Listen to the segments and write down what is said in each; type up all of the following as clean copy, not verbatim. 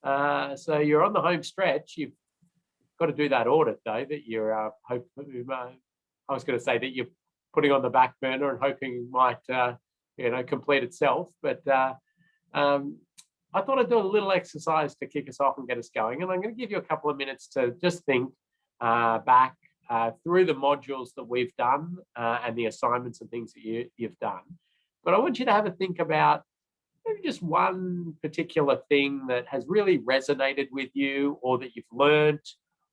So you're on the home stretch. You've got to do that audit, though, that you're I was going to say that you're putting on the back burner and hoping it might, complete itself. But I thought I'd do a little exercise to kick us off and get us going. And I'm going to give you a couple of minutes to just think back through the modules that we've done and the assignments and things that you've done. But I want you to have a think about maybe just one particular thing that has really resonated with you, or that you've learned,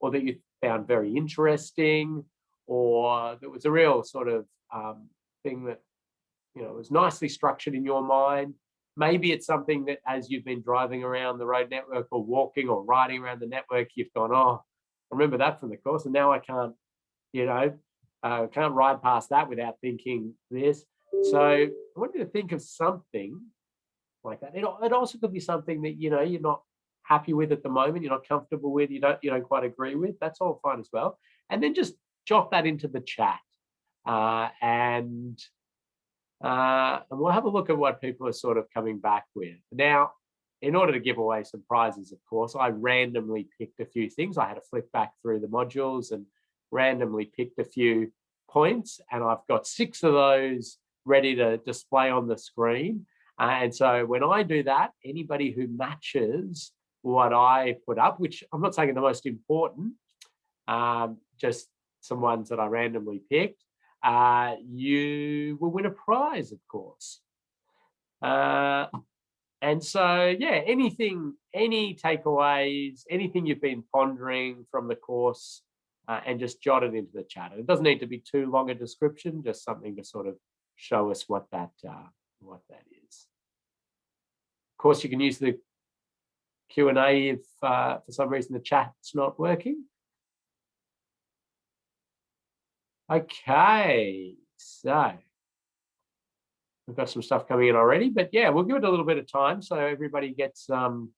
or that you found very interesting, or that was a real sort of thing that, was nicely structured in your mind. Maybe it's something that as you've been driving around the road network or walking or riding around the network, you've gone, oh, I remember that from the course, and now I can't, can't ride past that without thinking this. So I want you to think of something like that. It also could be something that, you're not happy with at the moment, you're not comfortable with, you don't quite agree with. That's all fine as well. And then just jot that into the chat. And we'll have a look at what people are sort of coming back with. Now, in order to give away some prizes, of course, I randomly picked a few things. I had to flip back through the modules and randomly picked a few points, and I've got 6 of those ready to display on the screen. And so when I do that, anybody who matches what I put up, which I'm not saying are the most important, just some ones that I randomly picked, you will win a prize, of course. And so, yeah, any takeaways, anything you've been pondering from the course, and just jot it into the chat. It doesn't need to be too long a description, just something to sort of show us what that is. Of course, you can use the Q&A if for some reason the chat's not working. Okay, so we've got some stuff coming in already, but yeah, we'll give it a little bit of time so everybody gets so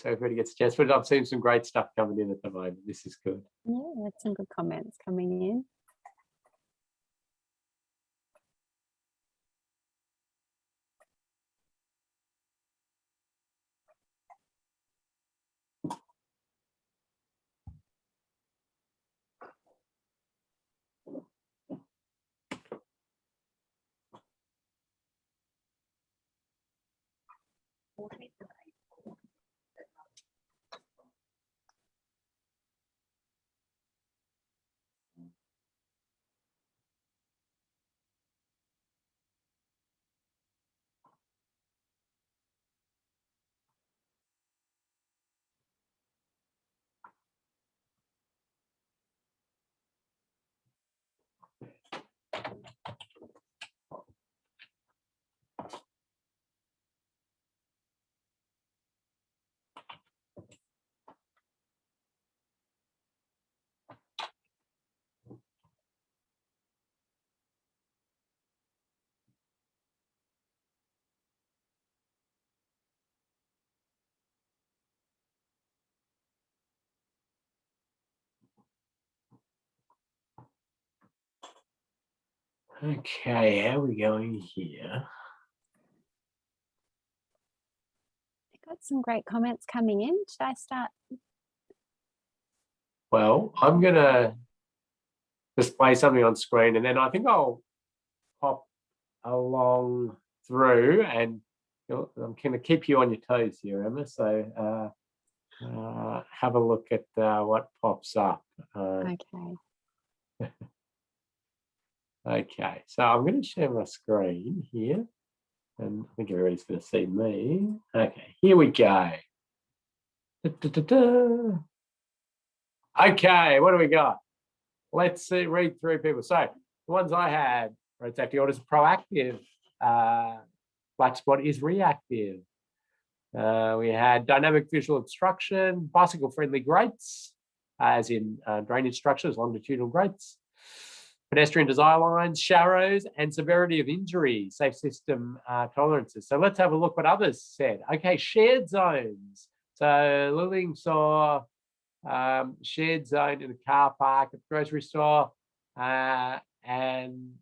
everybody gets a chance. But I've seen some great stuff coming in at the moment. This is good. Yeah, that's some good comments coming in. Okay, how are we going here? Got some great comments coming in. Should I start? Well, I'm going to display something on screen, and then I think I'll pop along through, and I'm going to keep you on your toes here, Emma. So have a look at what pops up. Okay. Okay, so I'm going to share my screen here, and I think everybody's going to see me. Okay, here we go. Okay, what do we got? Let's read through people. So the ones I had, road safety orders proactive. Black spot is reactive. We had dynamic visual obstruction, bicycle-friendly grates, as in drainage structures, longitudinal grates. Pedestrian desire lines, sharrows, and severity of injury, safe system tolerances. So let's have a look what others said. Okay, shared zones. So Lilling saw shared zone in a car park at the grocery store, and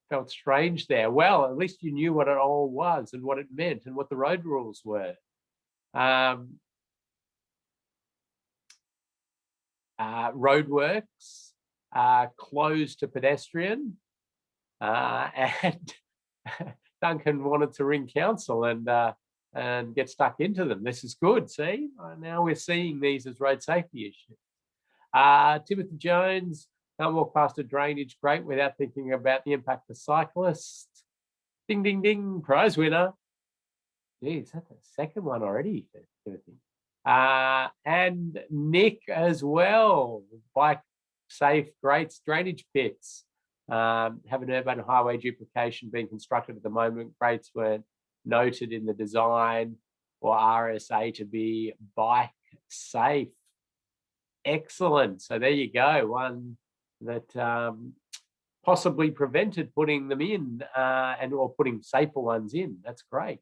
felt strange there. Well, at least you knew what it all was and what it meant and what the road rules were. Roadworks closed to pedestrian, and Duncan wanted to ring council and get stuck into them. This is good. See, now we're seeing these as road safety issues. Timothy Jones, can't walk past a drainage grate without thinking about the impact of cyclists. Ding, ding, ding, prize winner. Geez, that's the second one already, Timothy. And Nick as well, bike safe grates, drainage pits. Have an urban highway duplication being constructed at the moment. Grates were noted in the design for RSA to be bike safe. Excellent. So there you go. One that possibly prevented putting them in or putting safer ones in. That's great.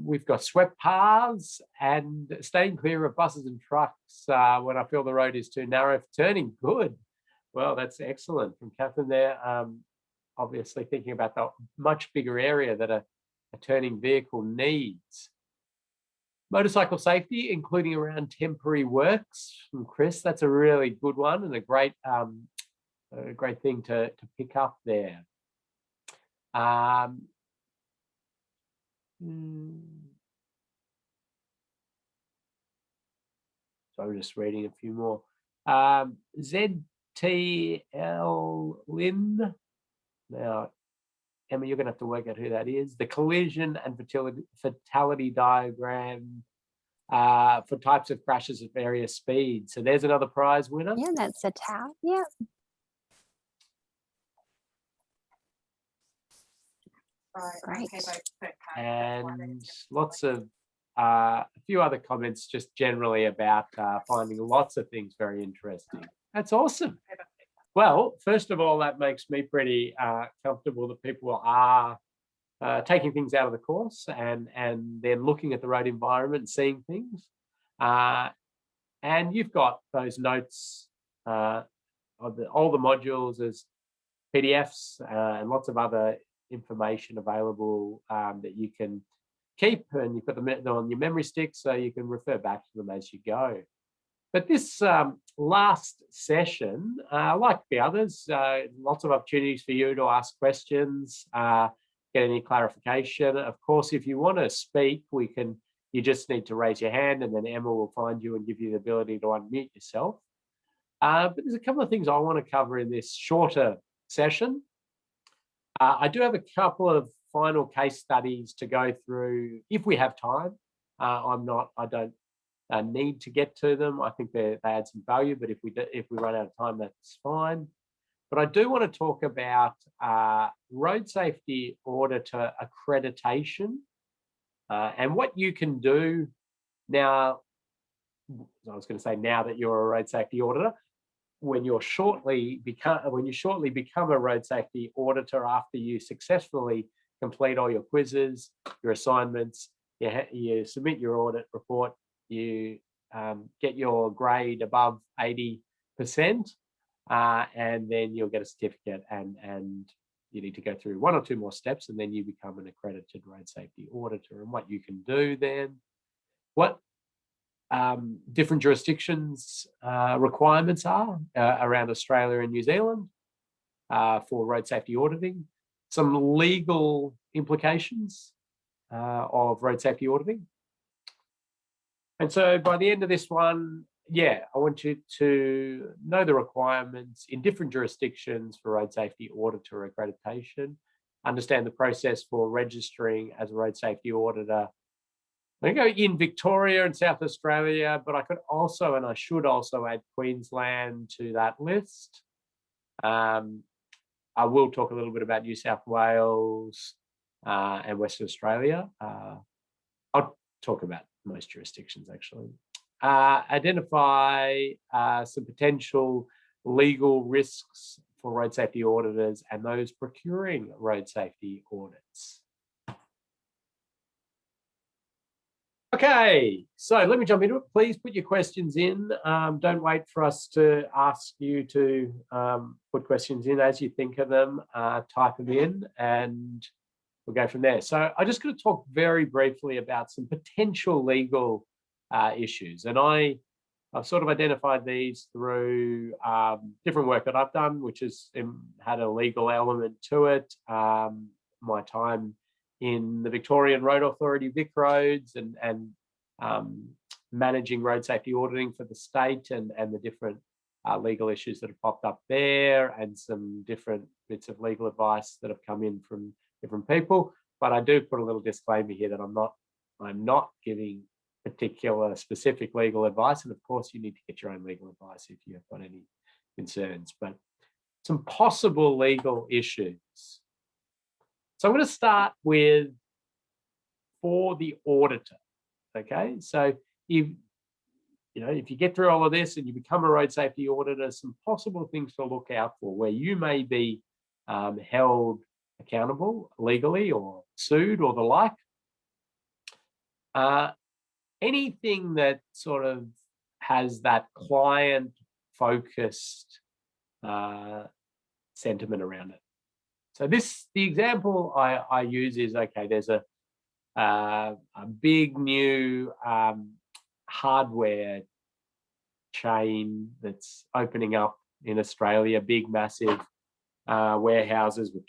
We've got swept paths and staying clear of buses and trucks when I feel the road is too narrow for turning. Good. Well, that's excellent from Catherine there. Obviously thinking about the much bigger area that a turning vehicle needs. Motorcycle safety, including around temporary works from Chris. That's a really good one and a great thing to pick up there. So I'm just reading a few more. ZTL Lynn. Now, Emma, you're going to have to work out who that is. The collision and fatality diagram for types of crashes at various speeds. So there's another prize winner. Yeah, that's a tab. Yeah. Great. And lots of a few other comments just generally about finding lots of things very interesting. That's awesome. Well, first of all, that makes me pretty comfortable that people are taking things out of the course and then looking at the road environment and seeing things. And you've got those notes of all the modules as PDFs and lots of other information available that you can keep, and you've got them on your memory stick so you can refer back to them as you go. But this last session, like the others, lots of opportunities for you to ask questions, get any clarification. Of course, if you want to speak, you just need to raise your hand and then Emma will find you and give you the ability to unmute yourself. But there's a couple of things I want to cover in this shorter session. I do have a couple of final case studies to go through if we have time. I don't need to get to them. I think they add some value, but if we run out of time, that's fine. But I do want to talk about road safety auditor accreditation and what you can do now. I was going to say now that you're a road safety auditor, when you shortly become a road safety auditor after you successfully complete all your quizzes, your assignments, you submit your audit report, you get your grade above 80%, and then you'll get a certificate and you need to go through one or two more steps and then you become an accredited road safety auditor. And what you can do then, what different jurisdictions requirements are around Australia and New Zealand for road safety auditing, some legal implications of road safety auditing. And so by the end of this one, I want you to know the requirements in different jurisdictions for road safety auditor accreditation, understand the process for registering as a road safety auditor. I'm going to go in Victoria and South Australia, but I could also, and I should also add Queensland to that list. I will talk a little bit about New South Wales and Western Australia. I'll talk about most jurisdictions actually. Identify some potential legal risks for road safety auditors and those procuring road safety audits. Okay, so let me jump into it. Please put your questions in. Don't wait for us to ask you to put questions in as you think of them. Type them in and we'll go from there. So I'm just going to talk very briefly about some potential legal issues. And I've sort of identified these through different work that I've done, which has had a legal element to it. My time in the Victorian Road Authority, Vic Roads, and managing road safety auditing for the state and the different legal issues that have popped up there, and some different bits of legal advice that have come in from different people. But I do put a little disclaimer here that I'm not giving particular specific legal advice. And of course, you need to get your own legal advice if you've got any concerns. But some possible legal issues. So I'm going to start with for the auditor. Okay, so if you get through all of this and you become a road safety auditor, some possible things to look out for where you may be held accountable legally or sued or the like. Anything that sort of has that client-focused sentiment around it. So the example I use is, okay, there's a big new hardware chain that's opening up in Australia, big, massive warehouses with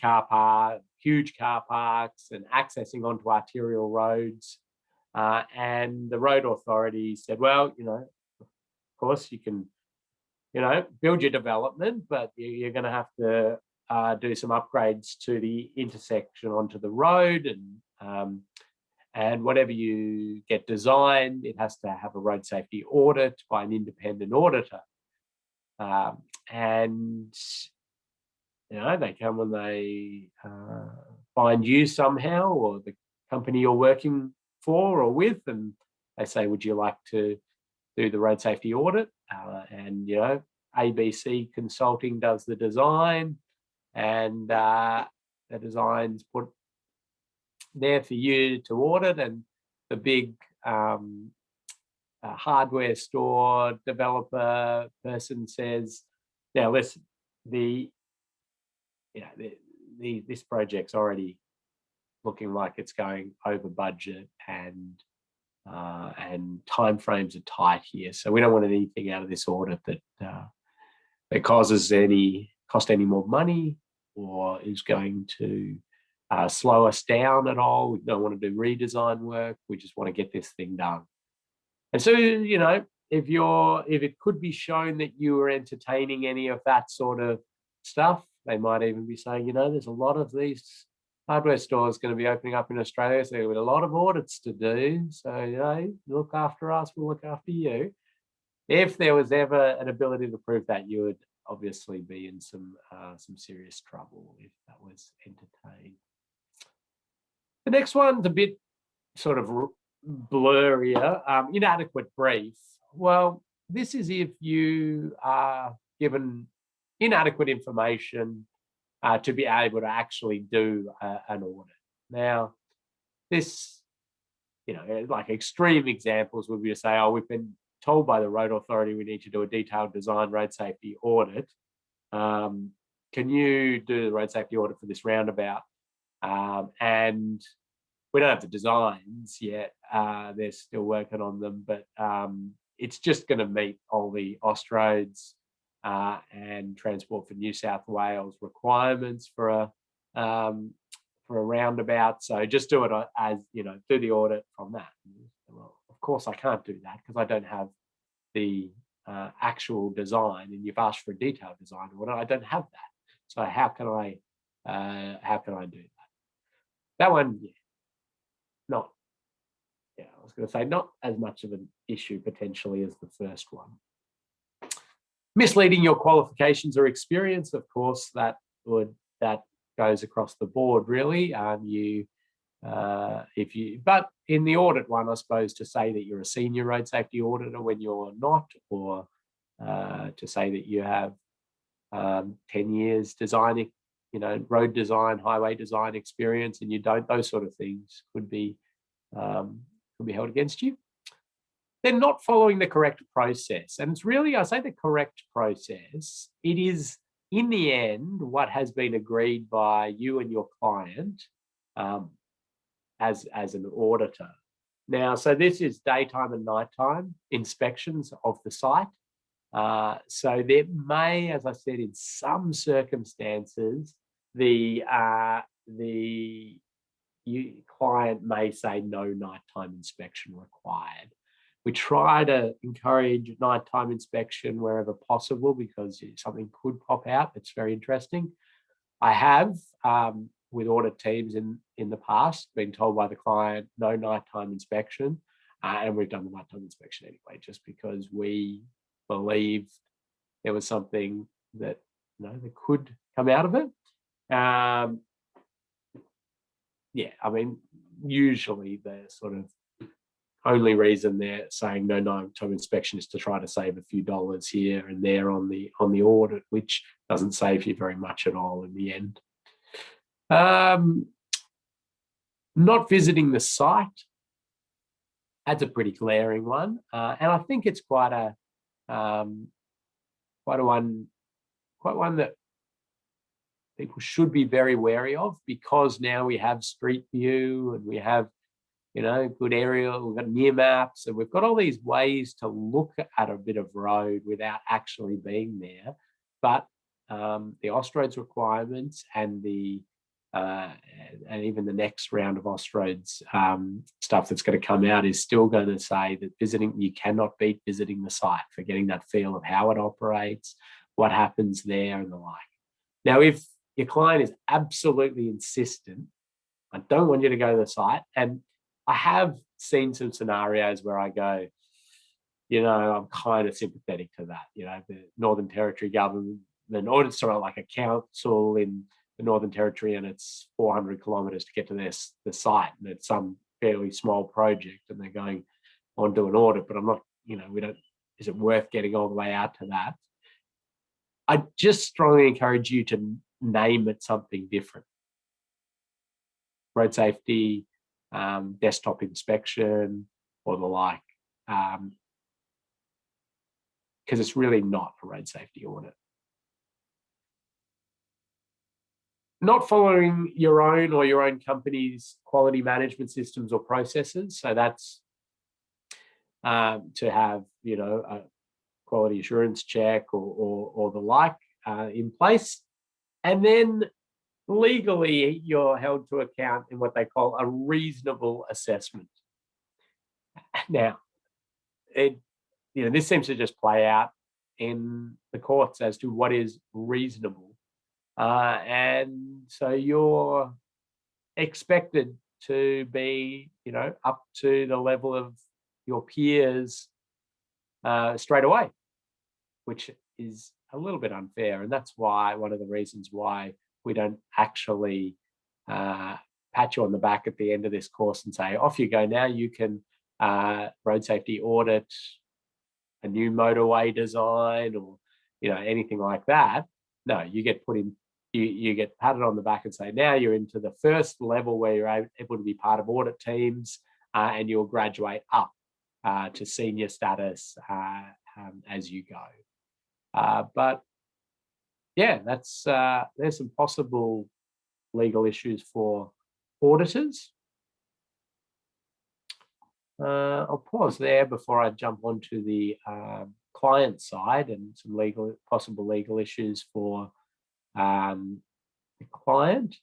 huge car parks and accessing onto arterial roads. And the road authority said, well, of course you can, build your development, but you're going to have to do some upgrades to the intersection onto the road, and whatever you get designed, it has to have a road safety audit by an independent auditor. And they come and they find you somehow, or the company you're working for or with, and they say, would you like to do the road safety audit? And ABC Consulting does the design, and the design's put there for you to audit, and the big hardware store developer person says, now listen, this project's already looking like it's going over budget, and timeframes are tight here, so we don't want anything out of this audit that cost any more money or is going to slow us down at all. We don't want to do redesign work. We just want to get this thing done. And so, if it could be shown that you were entertaining any of that sort of stuff, they might even be saying, there's a lot of these hardware stores going to be opening up in Australia, so we've got a lot of audits to do. So, look after us, we'll look after you. If there was ever an ability to prove that, you would obviously be in some serious trouble if that was entertained. The next one's a bit sort of blurrier, inadequate brief. Well, this is if you are given inadequate information to be able to actually do an audit. Now, this, like extreme examples would be to say, we've been told by the road authority we need to do a detailed design road safety audit. Can you do the road safety audit for this roundabout? And we don't have the designs yet. They're still working on them, but it's just going to meet all the Austroads and Transport for New South Wales requirements for a roundabout. So just do it as, do the audit from that. Well, of course I can't do that because I don't have the actual design, and you've asked for a detailed design audit. I don't have that. So how can I do that? That one, I was going to say not as much of an issue potentially as the first one. Misleading your qualifications or experience, of course, that goes across the board really. But in the audit one, I suppose, to say that you're a senior road safety auditor when you're not, or to say that you have 10 years designing, road design, highway design experience, and you don't, those sort of things could be can be held against you. They're not following the correct process. And it's really, I say the correct process. It is, in the end, what has been agreed by you and your client as an auditor. Now, so this is daytime and nighttime inspections of the site. So there may, as I said, in some circumstances, the client may say no nighttime inspection required. We try to encourage nighttime inspection wherever possible because something could pop out. It's very interesting. I have, with audit teams in the past, been told by the client no nighttime inspection, and we've done the nighttime inspection anyway, just because we believe there was something that that could come out of it. Yeah, I mean, usually the sort of only reason they're saying no nighttime inspection is to try to save a few dollars here and there on the audit, which doesn't save you very much at all in the end. Not visiting the site, that's a pretty glaring one, and I think it's quite one that people should be very wary of, because now we have Street View and we have good aerial, we've got near maps, and we've got all these ways to look at a bit of road without actually being there. But the Austroads requirements and and even the next round of Austroads stuff that's going to come out is still going to say that you cannot beat visiting the site for getting that feel of how it operates, what happens there, and the like. Now, if your client is absolutely insistent, I don't want you to go to the site, and I have seen some scenarios where I go, I'm kind of sympathetic to that. The Northern Territory government, or it's sort of like a council in the Northern Territory, and it's 400 kilometres to get to the site, and it's some fairly small project, and they're going on to an audit. But I'm not, is it worth getting all the way out to that? I just strongly encourage you to name it something different. Road safety, desktop inspection, or the like, because it's really not a road safety audit. Not following your own or your own company's quality management systems or processes. So that's to have, a quality assurance check or the like in place. And then legally, you're held to account in what they call a reasonable assessment. Now, this seems to just play out in the courts as to what is reasonable. And so you're expected to be, up to the level of your peers straight away, which is a little bit unfair. And that's why one of the reasons why we don't actually pat you on the back at the end of this course and say, off you go now, you can road safety audit a new motorway design or, anything like that. No, you get put in, you get patted on the back and say, now you're into the first level where you're able to be part of audit teams, and you'll graduate up to senior status as you go. But yeah, there's some possible legal issues for auditors. I'll pause there before I jump onto the client side and some possible legal issues for the client.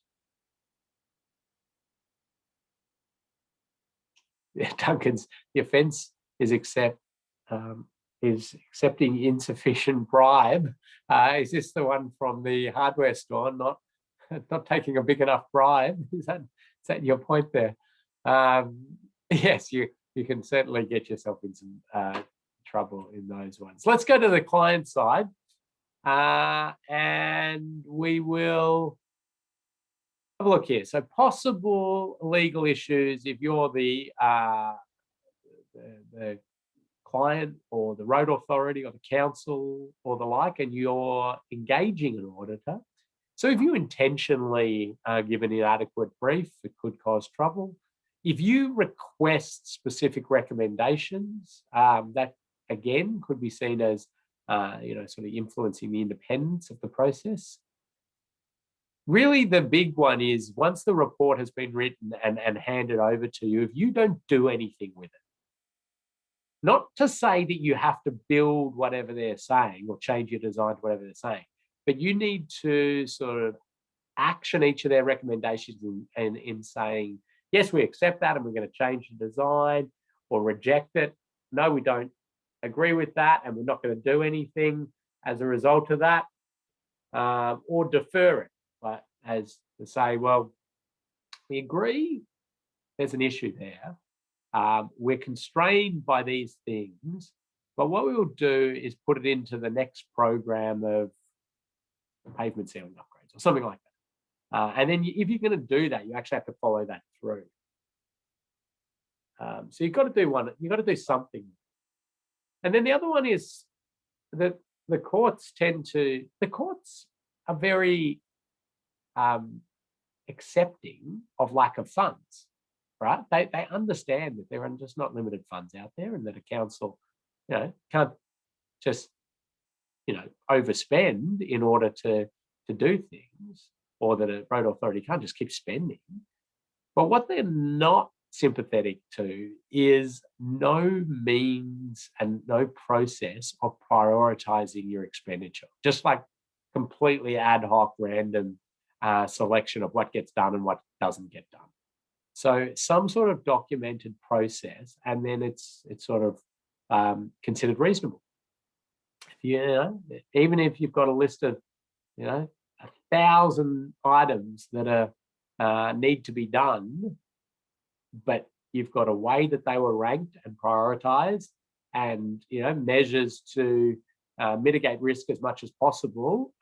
Yeah, Duncan's, the offence is accepting insufficient bribe. Is this the one from the hardware store? Not taking a big enough bribe. Is that your point there? Yes, you can certainly get yourself in some trouble in those ones. Let's go to the client side, and we will have a look here. So possible legal issues if you're the client or the road authority or the council or the like, and you're engaging an auditor. So if you intentionally give an inadequate brief, it could cause trouble. if you request specific recommendations, that again could be seen as sort of influencing the independence of the process. Really, the big one is once the report has been written and handed over to you, if you don't do anything with it, not to say that you have to build whatever they're saying or change your design to whatever they're saying, but you need to sort of action each of their recommendations in saying, yes, we accept that and we're going to change the design, or reject it. No, we don't agree with that and we're not going to do anything as a result of that, or defer it. But as to say, well, we agree there's an issue there. We're constrained by these things, but what we will do is put it into the next program of pavement sealing upgrades or something like that. And then if you're going to do that, you actually have to follow that through. So you've got to do one, you've got to do something. And then the other one is that the courts are very accepting of lack of funds, right? They understand that there are just not limited funds out there, and that a council, can't just, overspend in order to do things, or that a road authority can't just keep spending. But what they're not sympathetic to is no means and no process of prioritizing your expenditure, just like completely ad hoc, random selection of what gets done and what doesn't get done. So some sort of documented process, and then it's sort of considered reasonable. Even if you've got a list of 1,000 items that are need to be done, but you've got a way that they were ranked and prioritized, and measures to mitigate risk as much as possible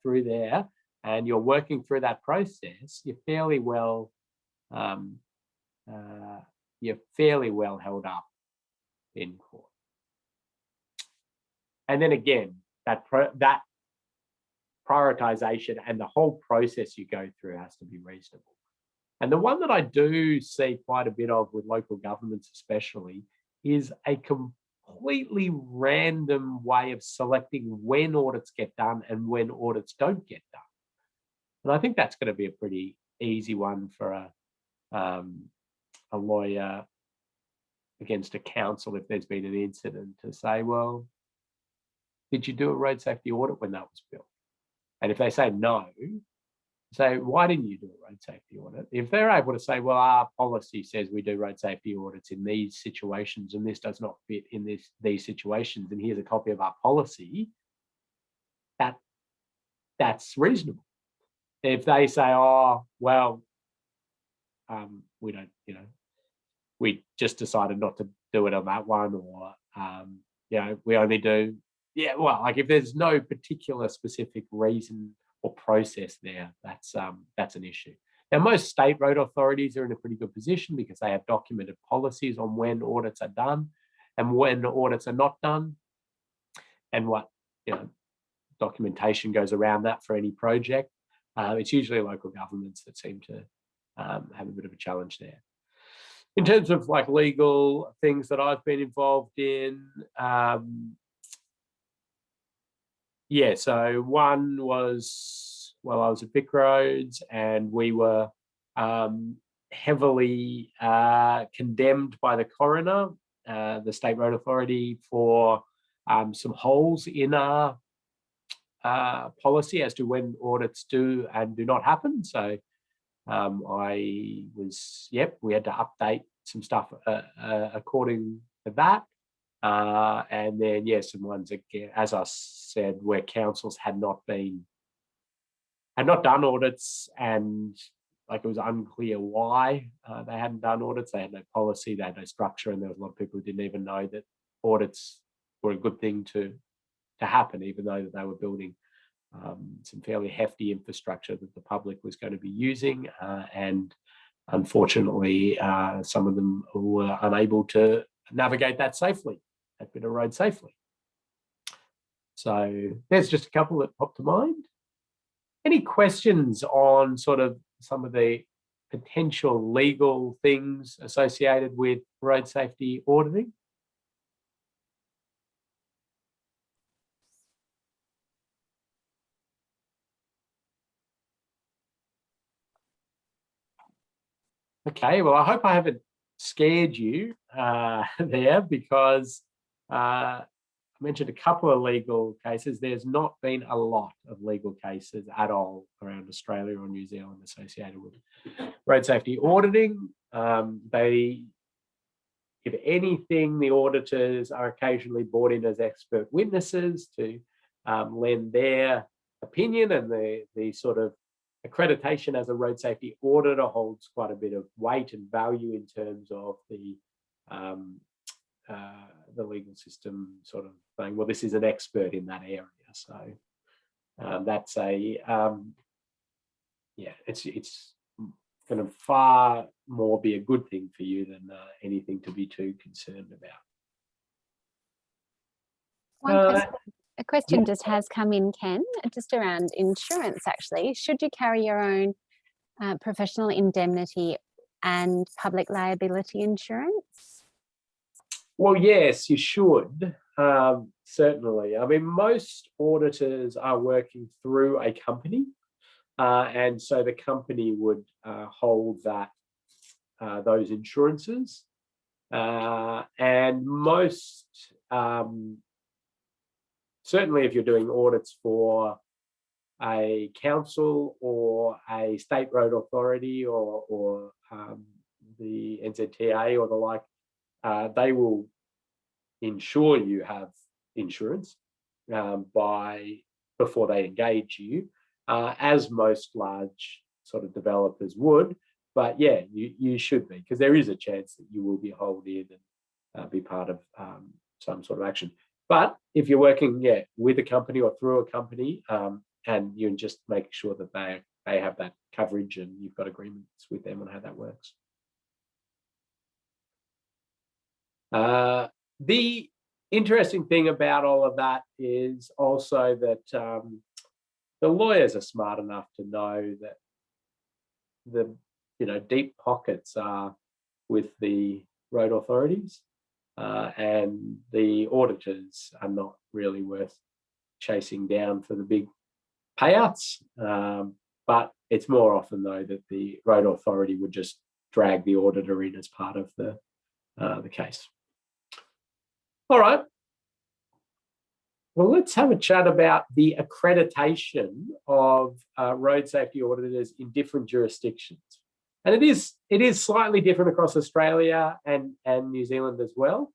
through there, and you're working through that process, you're fairly well held up in court. And then again, that prioritization and the whole process you go through has to be reasonable. And the one that I do see quite a bit of with local governments especially is a completely random way of selecting when audits get done and when audits don't get done. And I think that's going to be a pretty easy one for a lawyer against a council if there's been an incident to say, well, did you do a road safety audit when that was built? And if they say no, say, why didn't you do a road safety audit? If they're able to say, well, our policy says we do road safety audits in these situations and this does not fit in these situations, and here's a copy of our policy, that's reasonable. If they say, oh, well, we don't, we just decided not to do it on that one, or, we only do, like if there's no particular specific reason or process there, that's an issue. Now, most state road authorities are in a pretty good position because they have documented policies on when audits are done and when audits are not done, and what documentation goes around that for any project. It's usually local governments that seem to have a bit of a challenge there. In terms of like legal things that I've been involved in, so one was, I was at Vic Roads, and we were heavily condemned by the coroner, the State Road Authority, for some holes in our policy as to when audits do and do not happen. So we had to update some stuff according to that. And then, some ones, again, as I said, where councils had not done audits, and like it was unclear why they hadn't done audits. They had no policy, they had no structure, and there was a lot of people who didn't even know that audits were a good thing to happen, even though they were building some fairly hefty infrastructure that the public was going to be using. And unfortunately, some of them were unable to navigate that safely, that bit of road safely. So there's just a couple that popped to mind. Any questions on sort of some of the potential legal things associated with road safety auditing? Okay, well, I hope I haven't scared you there, because I mentioned a couple of legal cases. There's not been a lot of legal cases at all around Australia or New Zealand associated with road safety auditing. If anything, the auditors are occasionally brought in as expert witnesses to lend their opinion, and the sort of accreditation as a road safety auditor holds quite a bit of weight and value in terms of the legal system sort of saying, well, this is an expert in that area. So that's it's going to far more be a good thing for you than anything to be too concerned about. A question just has come in, Ken, just around insurance actually. Should you carry your own professional indemnity and public liability insurance? Well, yes, you should, certainly. I mean, most auditors are working through a company, and so the company would hold those insurances. And most, certainly if you're doing audits for a council or a state road authority or the NZTA or the like, they will ensure you have insurance before they engage you, as most large sort of developers would. But yeah, you should be, because there is a chance that you will be hauled in and be part of some sort of action. But if you're working with a company or through a company, and you're just making sure that they have that coverage and you've got agreements with them on how that works. The interesting thing about all of that is also that the lawyers are smart enough to know that the deep pockets are with the road authorities, and the auditors are not really worth chasing down for the big payouts. But it's more often though that the road authority would just drag the auditor in as part of the case. All right. Well, let's have a chat about the accreditation of road safety auditors in different jurisdictions. And it is slightly different across Australia and New Zealand as well.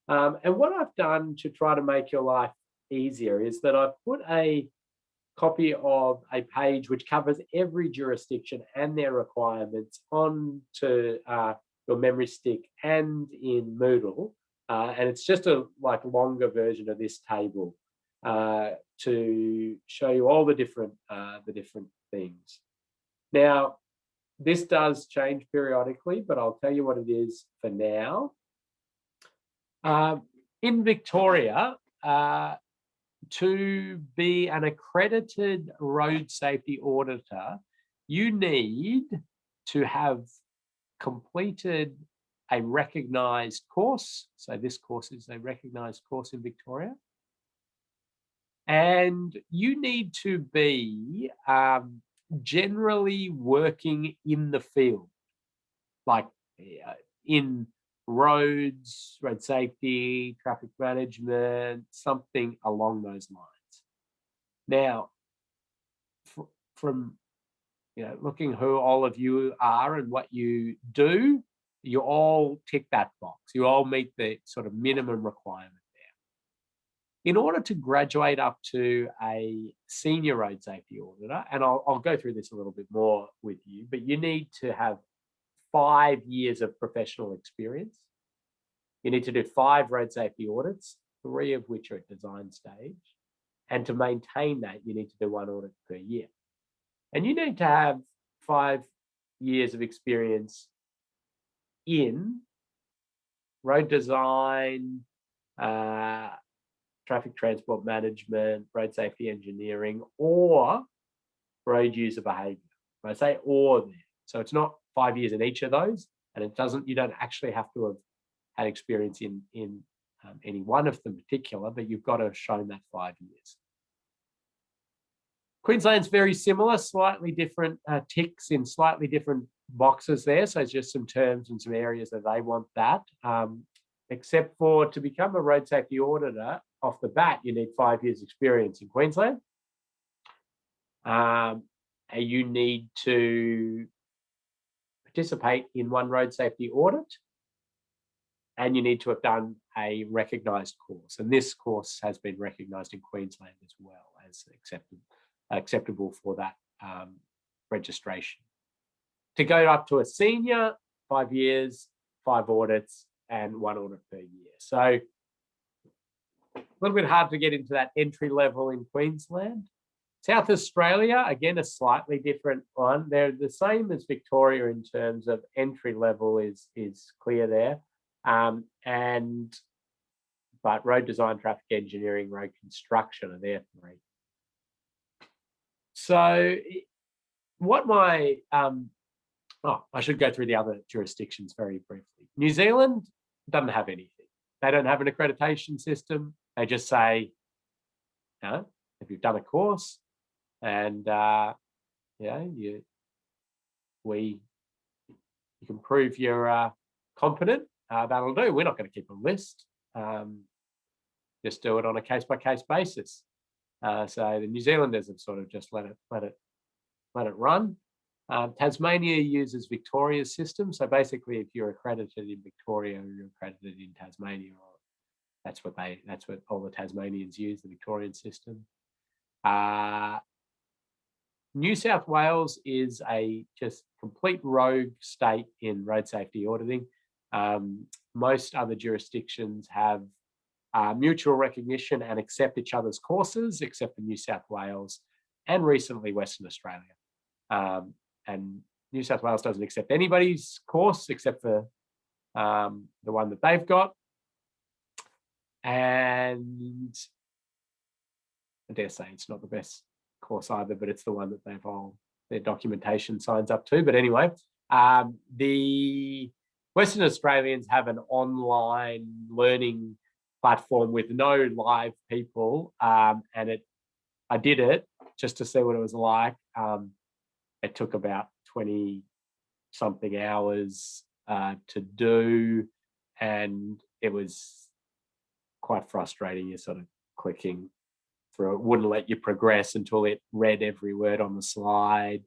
And what I've done to try to make your life easier is that I've put a copy of a page which covers every jurisdiction and their requirements onto your memory stick and in Moodle. And it's just a longer version of this table to show you all the different things. Now, this does change periodically, but I'll tell you what it is for now. In Victoria, to be an accredited road safety auditor, you need to have completed a recognised course. So this course is a recognised course in Victoria. And you need to be generally working in the field, like in roads, road safety, traffic management, something along those lines. Now, from looking who all of you are and what you do, you all tick that box. You all meet the sort of minimum requirement there. In order to graduate up to a senior road safety auditor, and I'll go through this a little bit more with you, but you need to have 5 years of professional experience. You need to do 5 road safety audits, 3 of which are at design stage. And to maintain that, you need to do 1 audit per year. And you need to have 5 years of experience in road design, traffic transport management, road safety engineering, or road user behaviour. I say or there. So it's not 5 years in each of those, and you don't actually have to have had experience in any one of them particular, but you've got to have shown that 5 years. Queensland's very similar, slightly different ticks in slightly different boxes there. So just some terms and some areas that they want that. Except for to become a road safety auditor off the bat, you need 5 years experience in Queensland. You need to participate in one road safety audit, and you need to have done a recognised course. And this course has been recognised in Queensland as well as acceptable for that registration. To go up to a senior, 5 years, 5 audits, and 1 audit per year. So a little bit hard to get into that entry level in Queensland. South Australia, again, a slightly different one. They're the same as Victoria in terms of entry level is clear there. But road design, traffic engineering, road construction are there 3. So what I should go through the other jurisdictions very briefly. New Zealand doesn't have anything. They don't have an accreditation system. They just say, if you've done a course and you can prove you're competent, that'll do. We're not going to keep a list. Just do it on a case-by-case basis. So the New Zealanders have sort of just let it run. Tasmania uses Victoria's system. So basically, if you're accredited in Victoria, you're accredited in Tasmania. That's what all the Tasmanians use, the Victorian system. New South Wales is a just complete rogue state in road safety auditing. Most other jurisdictions have mutual recognition and accept each other's courses, except for New South Wales and recently Western Australia. And New South Wales doesn't accept anybody's course except for the one that they've got. And I dare say it's not the best course either, but it's the one that their documentation signs up to. But anyway, the Western Australians have an online learning platform with no live people, and I did it just to see what it was like. It took about 20 something hours to do, and it was quite frustrating. You're sort of clicking through, it wouldn't let you progress until it read every word on the slide,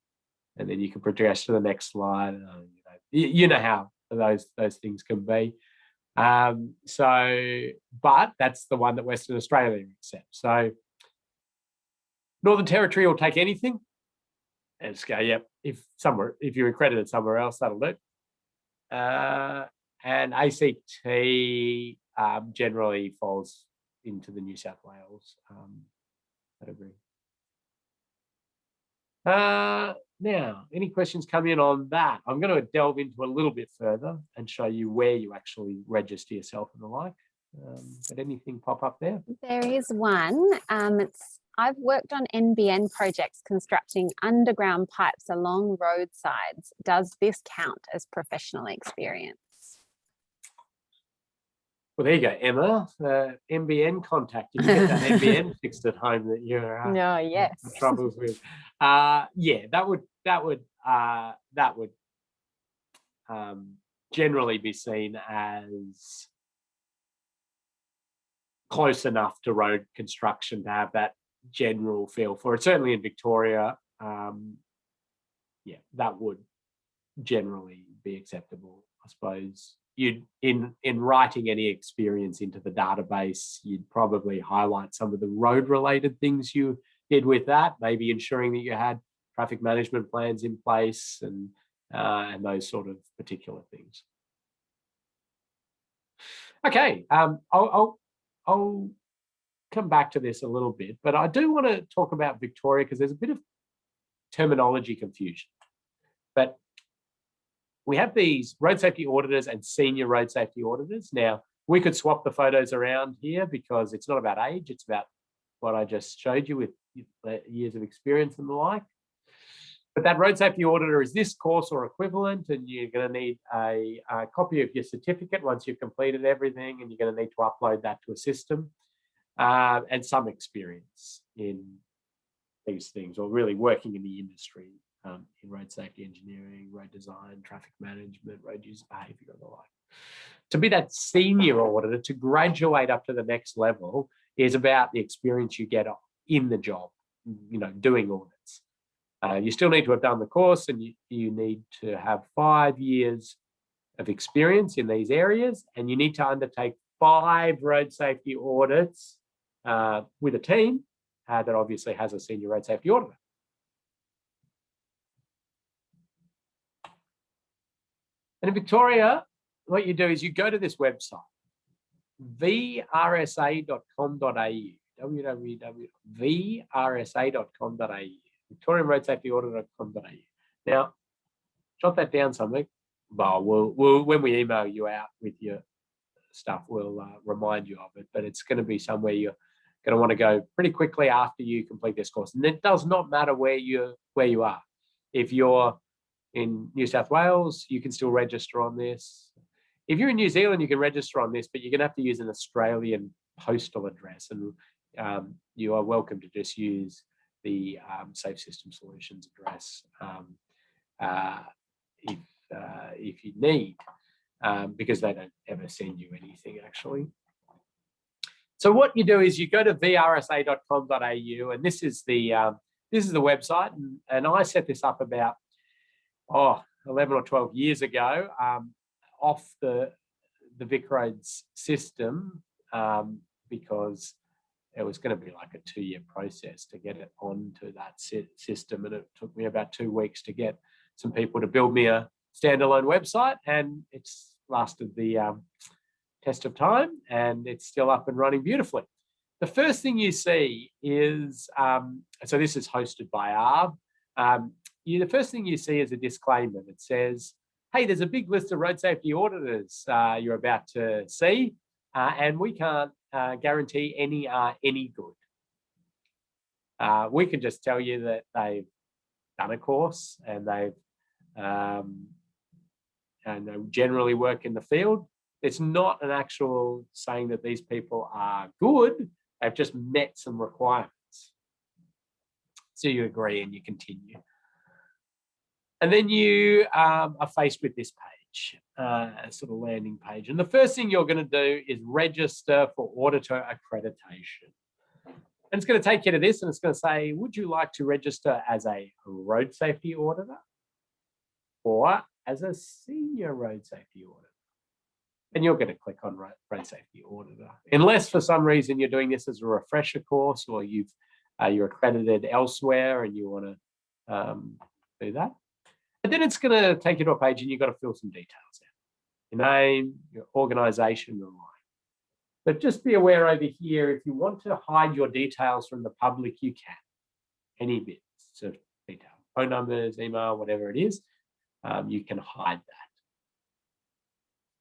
and then you can progress to the next slide. You know how those things can be. But that's the one that Western Australia accepts. So Northern Territory will take anything and just go, yep, if you're accredited somewhere else, that'll do. And ACT generally falls into the New South Wales category. Now, any questions come in on that? I'm going to delve into a little bit further and show you where you actually register yourself and the like. But anything pop up there? There is one. I've worked on NBN projects constructing underground pipes along roadsides. Does this count as professional experience? Well, there you go, Emma. NBN contact. You get that NBN fixed at home that you're troubles with. Yeah, that would generally be seen as close enough to road construction to have that general feel for it. Certainly in Victoria, that would generally be acceptable, I suppose. You'd in writing any experience into the database, you'd probably highlight some of the road-related things you did with that, maybe ensuring that you had traffic management plans in place and those sort of particular things. Okay, I'll come back to this a little bit, but I do want to talk about Victoria because there's a bit of terminology confusion. But we have these road safety auditors and senior road safety auditors. Now, we could swap the photos around here because it's not about age, it's about what I just showed you with years of experience and the like. But that road safety auditor is this course or equivalent, and you're going to need a copy of your certificate once you've completed everything, and you're going to need to upload that to a system, and some experience in these things, or really working in the industry, in road safety engineering, road design, traffic management, road user behaviour, and the like. To be that senior auditor, to graduate up to the next level, is about the experience you get in the job, doing audits. You still need to have done the course, and you need to have 5 years of experience in these areas, and you need to undertake 5 road safety audits with a team that obviously has a senior road safety auditor. And in Victoria, what you do is you go to this website, vrsa.com.au, www.vrsa.com.au, Victorian Road Safety Auditor.com.au. Now, jot that down something. Well, when we email you out with your stuff, we'll remind you of it, but it's going to be somewhere you're going to want to go pretty quickly after you complete this course. And it does not matter where you are. If you're in New South Wales, you can still register on this. If you're in New Zealand, you can register on this, but you're going to have to use an Australian postal address, and you are welcome to just use the Safe System Solutions address if you need, because they don't ever send you anything actually. So what you do is you go to vrsa.com.au, and this is the website, and I set this up about 11 or 12 years ago, off the VicRoads system, because it was going to be like a 2-year process to get it onto that system, and it took me about 2 weeks to get some people to build me a standalone website, and it's lasted the test of time, and it's still up and running beautifully. The first thing you see is, so this is hosted by ARB. The first thing you see is a disclaimer that says, hey, there's a big list of road safety auditors you're about to see, and we can't guarantee any are any good. We can just tell you that they've done a course, and they generally work in the field. It's not an actual saying that these people are good. They've just met some requirements. So you agree and you continue. And then you are faced with this page, a sort of landing page. And the first thing you're going to do is register for auditor accreditation. And it's going to take you to this, and it's going to say, would you like to register as a road safety auditor or as a senior road safety auditor? And you're going to click on road safety auditor. Unless for some reason you're doing this as a refresher course, or you're accredited elsewhere and you want to do that. And then it's going to take you to a page, and you've got to fill some details out. Your name, your organisation, and the like. But just be aware over here, if you want to hide your details from the public, you can. Any bits of detail, phone numbers, email, whatever it is, you can hide that.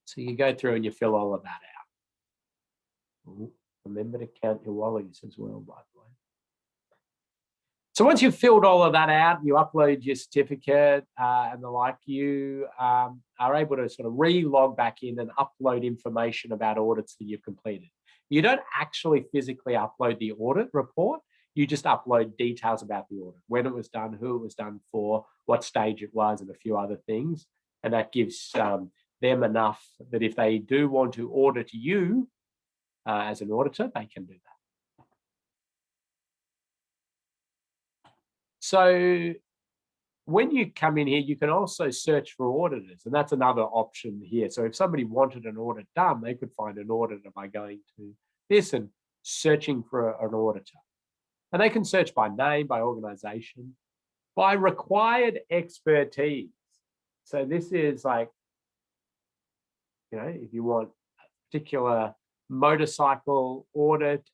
So you go through and you fill all of that out. Ooh, remember to count your wallies as well, by the way. So once you've filled all of that out, you upload your certificate and the like, you are able to sort of re-log back in and upload information about audits that you've completed. You don't actually physically upload the audit report. You just upload details about the audit, when it was done, who it was done for, what stage it was, and a few other things. And that gives them enough that if they do want to audit you as an auditor, they can do that. So when you come in here, you can also search for auditors, and that's another option here. So if somebody wanted an audit done, they could find an auditor by going to this and searching for an auditor. And they can search by name, by organisation, by required expertise. So this is like, if you want a particular motorcycle audit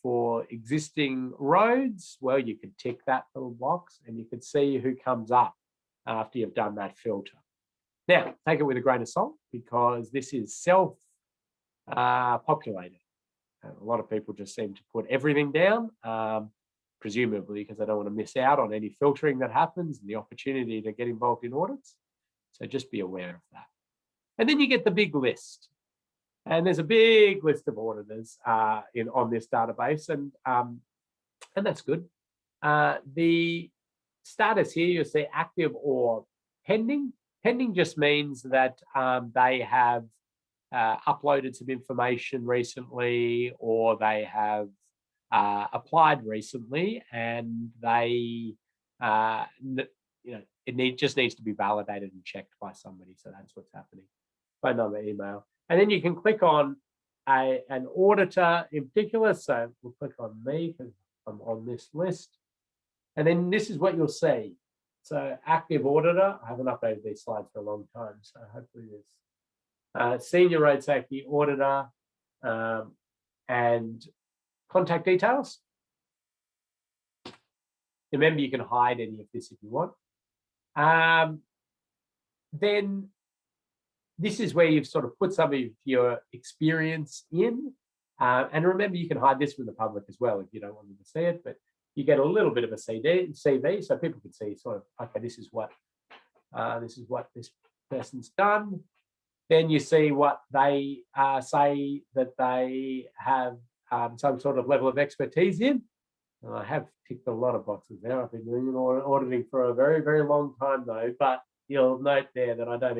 for existing roads, well, you could tick that little box and you could see who comes up after you've done that filter. Now, take it with a grain of salt, because this is self-populated. A lot of people just seem to put everything down. presumably because I don't want to miss out on any filtering that happens and the opportunity to get involved in audits. So just be aware of that. And then you get the big list. And there's a big list of auditors on this database, and that's good. The status here, you'll see active or pending. Pending just means that they have uploaded some information recently, or they have applied recently, and they, it just needs to be validated and checked by somebody. So that's what's happening. Phone number, email. And then you can click on an auditor in particular. So we'll click on me because I'm on this list. And then this is what you'll see. So active auditor, I haven't updated these slides for a long time, so hopefully this. Senior road safety auditor, and contact details. Remember, you can hide any of this if you want. Then this is where you've sort of put some of your experience in. And remember, you can hide this from the public as well if you don't want them to see it, but you get a little bit of a CV so people can see sort of, okay, this is what this person's done. Then you see what they say that they have some sort of level of expertise in. And I have ticked a lot of boxes there. I've been doing auditing for a very, very long time though, but you'll note there that I don't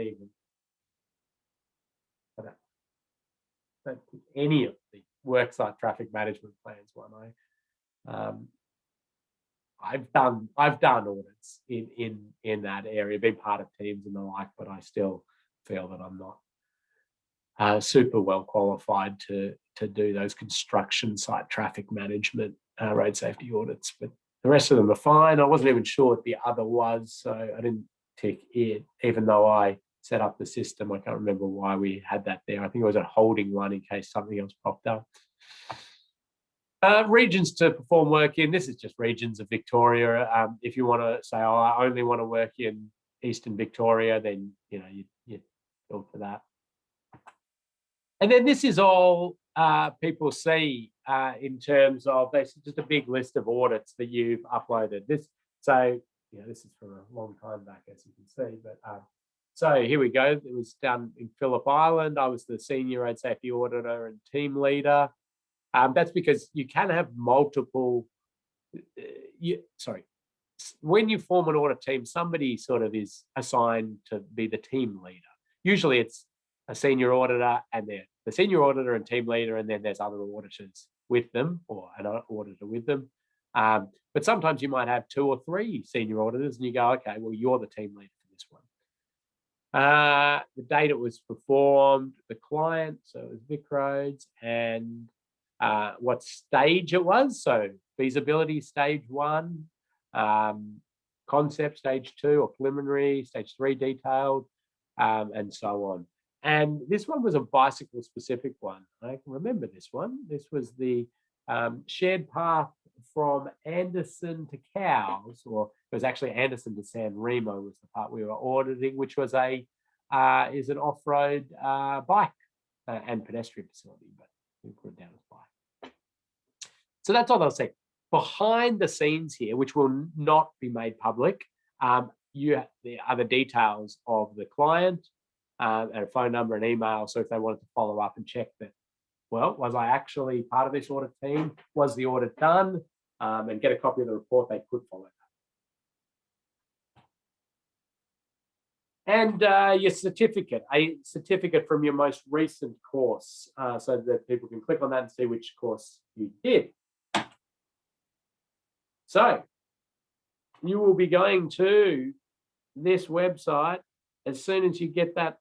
pick any of the worksite traffic management plans one. I've done audits in that area, been part of teams and the like, but I still feel that I'm not super well qualified to do those construction site traffic management road safety audits. But the rest of them are fine. I wasn't even sure what the other was, so I didn't tick it, even though I set up the system. I can't remember why we had that there. I think it was a holding one in case something else popped up. Regions to perform work in. This is just regions of Victoria. If you want to say, oh, I only want to work in Eastern Victoria, then you filter that. And then this is all people see in terms of just a big list of audits that you've uploaded. This is from a long time back, as you can see. But so here we go. It was done in Phillip Island. I was the senior road safety auditor and team leader. That's because you can have multiple. When you form an audit team, somebody sort of is assigned to be the team leader. Usually, it's a senior auditor and they're the senior auditor and team leader, and then there's other auditors with them or an auditor with them. But sometimes you might have 2 or 3 senior auditors, and you go, okay, well, you're the team leader for this one. The date it was performed, the client, so it was Vic Roads, and what stage it was. So feasibility stage 1, concept stage 2, or preliminary stage 3 detailed, and so on. And this one was a bicycle specific one. I can remember this one. This was the shared path from Anderson to Cowes, or it was actually Anderson to San Remo was the part we were auditing, which was an off-road bike and pedestrian facility, but we put it down as bike. So that's all they'll say. Behind the scenes here, which will not be made public, there are the details of the client, and a phone number and email. So if they wanted to follow up and check that, well, was I actually part of this audit team? Was the audit done? And get a copy of the report, they could follow that. And your certificate, a certificate from your most recent course, so that people can click on that and see which course you did. So you will be going to this website as soon as you get that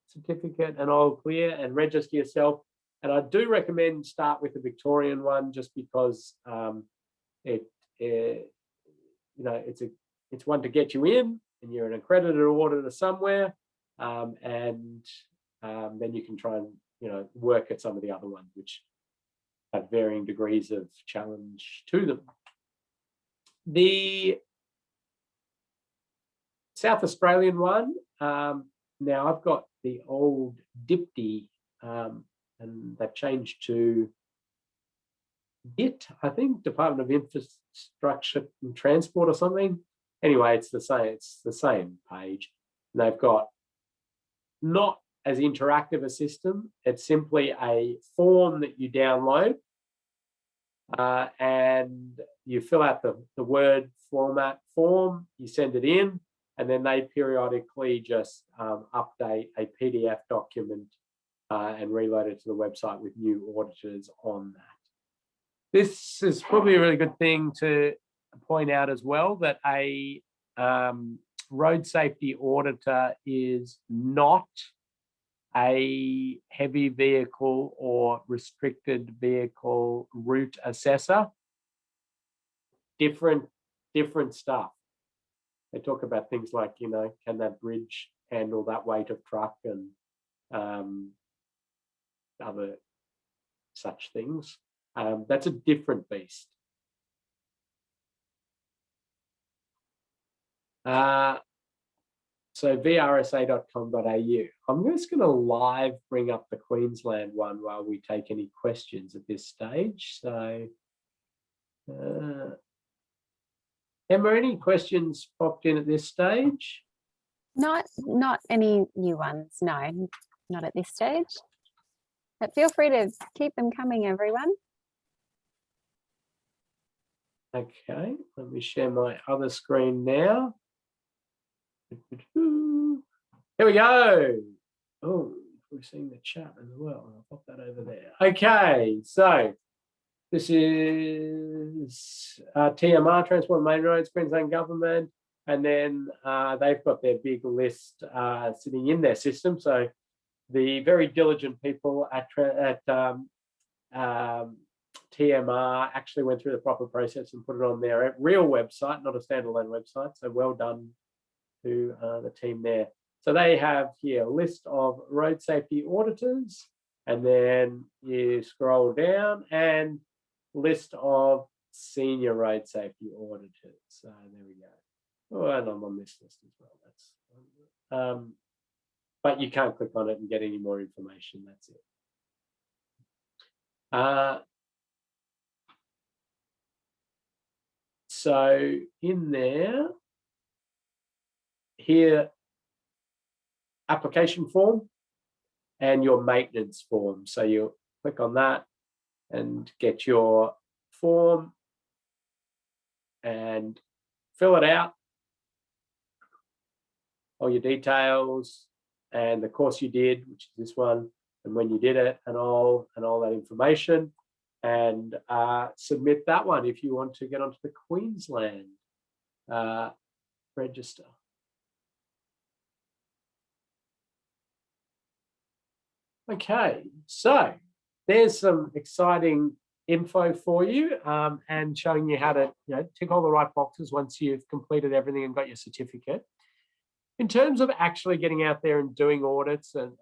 certificate and all clear, and register yourself. And I do recommend start with the Victorian one, just because it's one to get you in, and you're an accredited auditor somewhere, and then you can try and work at some of the other ones, which have varying degrees of challenge to them. The South Australian one, now I've got the old DIPTI, and they've changed to DIT, I think, Department of Infrastructure and Transport or something. Anyway, it's the same page. And they've got not as interactive a system. It's simply a form that you download and you fill out the Word format form, you send it in, and then they periodically just update a PDF document and reload it to the website with new auditors on that. This is probably a really good thing to point out as well, that a road safety auditor is not a heavy vehicle or restricted vehicle route assessor. Different stuff. They talk about things like, you know, can that bridge handle that weight of truck and other such things. That's a different beast. So vrsa.com.au. I'm just going to live bring up the Queensland one while we take any questions at this stage. So, Emma, any questions popped in at this stage? Not any new ones, no, not at this stage. But feel free to keep them coming, everyone. Okay, let me share my other screen now. Here we go. Oh, we're seeing the chat as well. I'll pop that over there. Okay, so this is TMR, Transport and Main Roads, Queensland Government, and then they've got their big list sitting in their system. So the very diligent people at TMR actually went through the proper process and put it on their real website, not a standalone website. So well done to the team there. So they have here a list of road safety auditors, and then you scroll down and list of senior road safety auditors. So there we go. Oh, and I'm on this list as well. That's but you can't click on it and get any more information. That's it. So in there, here, application form and your maintenance form. So you click on that and get your form and fill it out, all your details and the course you did, which is this one, and when you did it, and all that information, and submit that one if you want to get onto the Queensland register. Okay, so there's some exciting info for you and showing you how to, you know, tick all the right boxes once you've completed everything and got your certificate. In terms of actually getting out there and doing audits and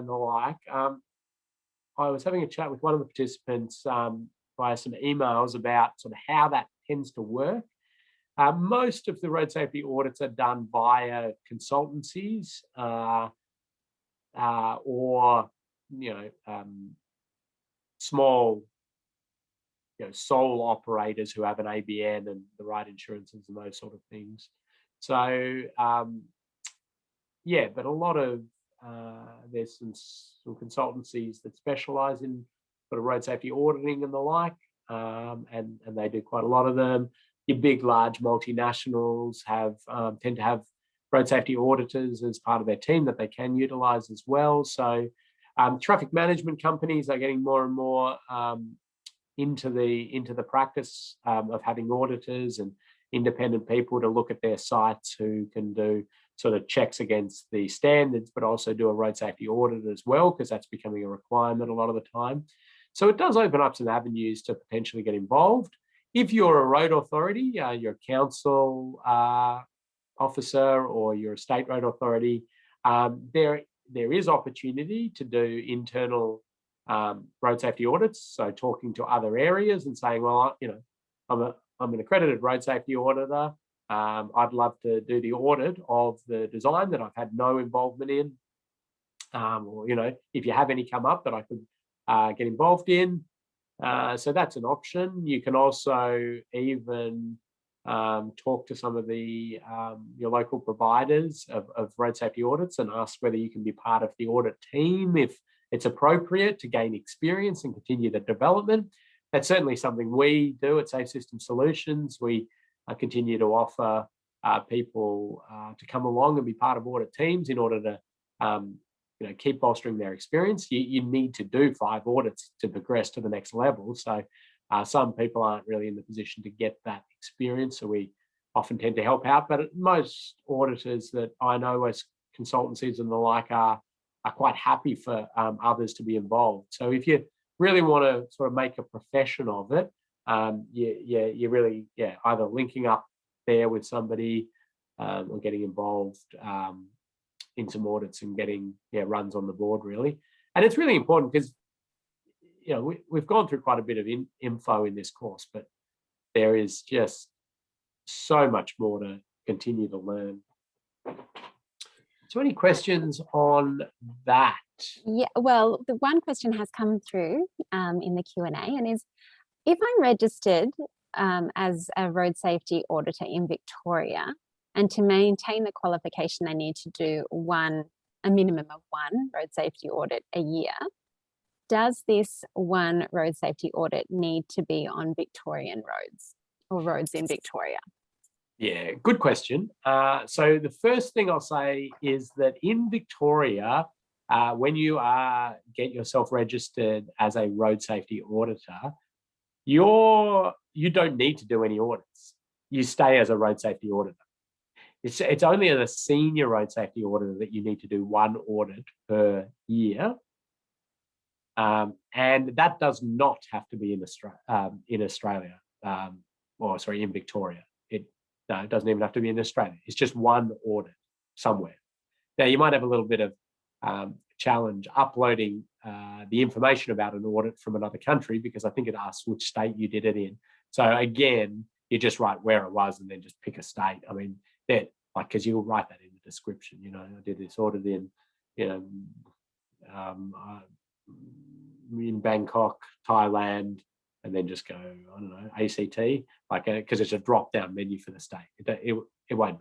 the like, I was having a chat with one of the participants via some emails about sort of how that tends to work. Most of the road safety audits are done via consultancies or, you know, small, you know, sole operators who have an ABN and the right insurances and those sort of things. So yeah, but a lot of there's some consultancies that specialize in sort of road safety auditing and the like, and they do quite a lot of them. Your big, large multinationals have tend to have road safety auditors as part of their team that they can utilize as well. So traffic management companies are getting more and more into the practice of having auditors and independent people to look at their sites who can do sort of checks against the standards, but also do a road safety audit as well, because that's becoming a requirement a lot of the time. So it does open up some avenues to potentially get involved. If you're a road authority, you're a council officer or you're a state road authority, there is opportunity to do internal road safety audits. So talking to other areas and saying, well, you know, I'm an accredited road safety auditor. I'd love to do the audit of the design that I've had no involvement in. Or, you know, if you have any come up that I could get involved in, So that's an option. You can also even talk to some of the your local providers of road safety audits and ask whether you can be part of the audit team if it's appropriate to gain experience and continue the development. That's certainly something we do at Safe System Solutions. We continue to offer people to come along and be part of audit teams in order to keep bolstering their experience. You need to do 5 audits to progress to the next level. So some people aren't really in the position to get that experience. So we often tend to help out. But most auditors that I know as consultancies and the like are quite happy for others to be involved. So if you really want to sort of make a profession of it, you really either linking up there with somebody or getting involved in some audits and getting runs on the board really. And it's really important because we've gone through quite a bit of info in this course, but there is just so much more to continue to learn. So any questions on that? Yeah, well, the one question has come through in the Q&A and is, if I'm registered as a road safety auditor in Victoria, and to maintain the qualification, I need to do a minimum of 1 road safety audit a year. Does this 1 road safety audit need to be on Victorian roads or roads in Victoria? Yeah, good question. So the first thing I'll say is that in Victoria, when you get yourself registered as a road safety auditor, you don't need to do any audits. You stay as a road safety auditor. It's only as a senior road safety auditor that you need to do 1 audit per year. And that does not have to be in Australia, in Victoria. It doesn't even have to be in Australia. It's just 1 audit somewhere. Now, you might have a little bit of challenge uploading the information about an audit from another country because I think it asks which state you did it in. So again, you just write where it was and then just pick a state. I mean, because you'll write that in the description. I did this audit in, in Bangkok, Thailand, and then just go, I don't know, ACT, because it's a drop-down menu for the state. It won't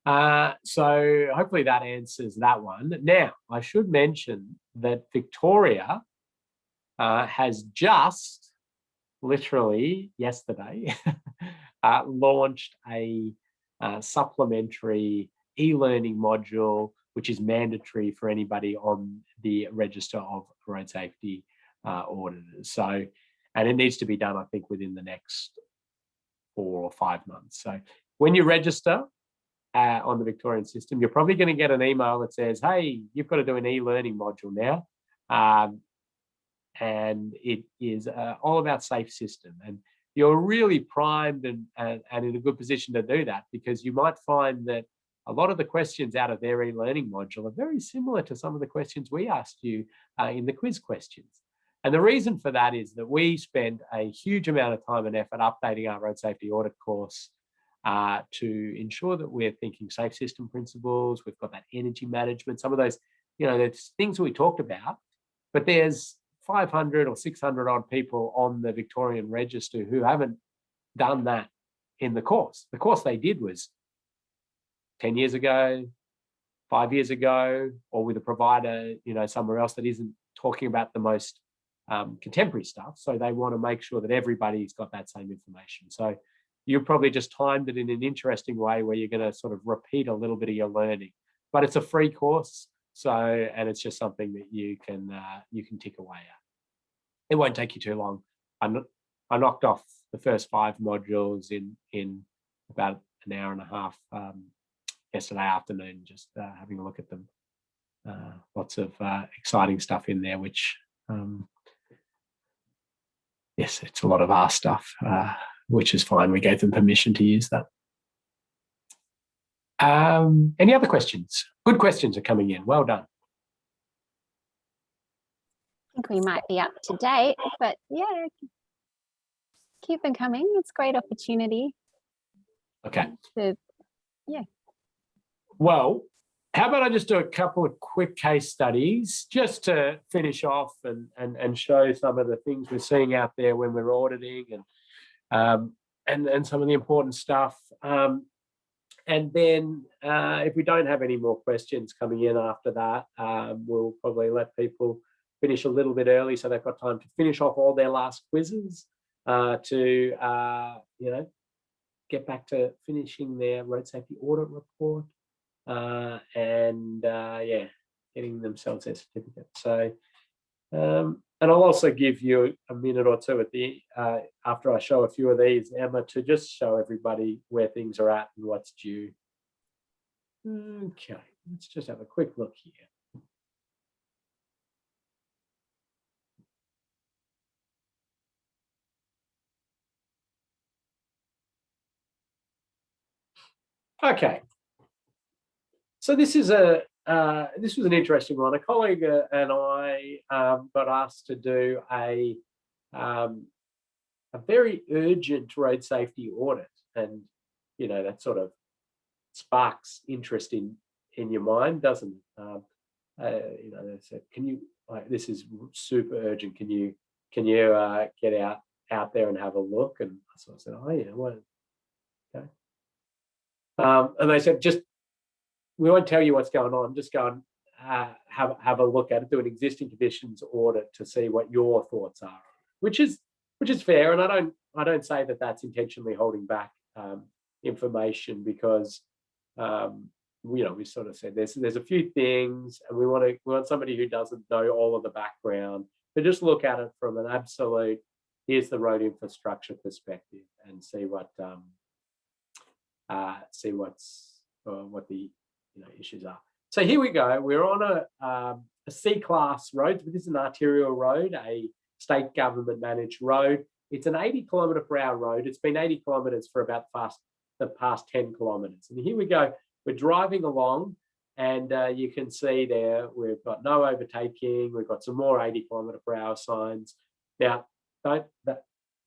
matter. So hopefully that answers that one. Now, I should mention that Victoria has just, literally yesterday, launched a supplementary e-learning module, which is mandatory for anybody on the register of road safety auditors. So, and it needs to be done, I think, within the next 4 or 5 months. So when you register on the Victorian system, you're probably going to get an email that says, hey, you've got to do an e-learning module now. And it is all about Safe System. And you're really primed and in a good position to do that, because you might find that a lot of the questions out of their e-learning module are very similar to some of the questions we asked you in the quiz questions. And the reason for that is that we spend a huge amount of time and effort updating our road safety audit course to ensure that we're thinking safe system principles. We've got that energy management, some of those, there's things we talked about, but there's 500 or 600 odd people on the Victorian register who haven't done that in the course. The course they did was 10 years ago, 5 years ago, or with a provider, somewhere else that isn't talking about the most contemporary stuff. So they want to make sure that everybody's got that same information. So you probably just timed it in an interesting way where you're going to sort of repeat a little bit of your learning, but it's a free course. So, and it's just something that you can tick away at. It won't take you too long. I knocked off the first 5 modules in about an hour and a half yesterday afternoon, just having a look at them. Lots of exciting stuff in there, which, yes, it's a lot of our stuff, which is fine. We gave them permission to use that. Any other questions? Good questions are coming in. Well done. I think we might be up to date, but yeah, keep them coming. It's a great opportunity. Okay. Yeah. Well, how about I just do a couple of quick case studies just to finish off and show some of the things we're seeing out there when we're auditing and some of the important stuff. And then if we don't have any more questions coming in after that, we'll probably let people finish a little bit early so they've got time to finish off all their last quizzes to get back to finishing their road safety audit report and getting themselves their certificate. So and I'll also give you a minute or two at the after I show a few of these, Emma, to just show everybody where things are at and what's due. Okay, let's just have a quick look here. Okay, so this is this was an interesting one. A colleague and I got asked to do a very urgent road safety audit, and that sort of sparks interest in your mind, doesn't it? They said, "Can you? This is super urgent. Can you get out there and have a look?" And so I said, "Oh yeah, well, okay." And they said, we won't tell you what's going on. Just go and have a look at it, do an existing conditions audit to see what your thoughts are, which is fair. And I don't say that that's intentionally holding back information, because we sort of said there's a few things, and we want somebody who doesn't know all of the background to just look at it from an absolute, here's the road infrastructure perspective, and see what the issues are. So here we go. We're on a C-class road. This is an arterial road, a state government managed road. It's an 80 km/h road. It's been 80 kilometers for about the past 10 kilometers. And here we go. We're driving along, and you can see there we've got no overtaking. We've got some more 80 km/h signs. Now,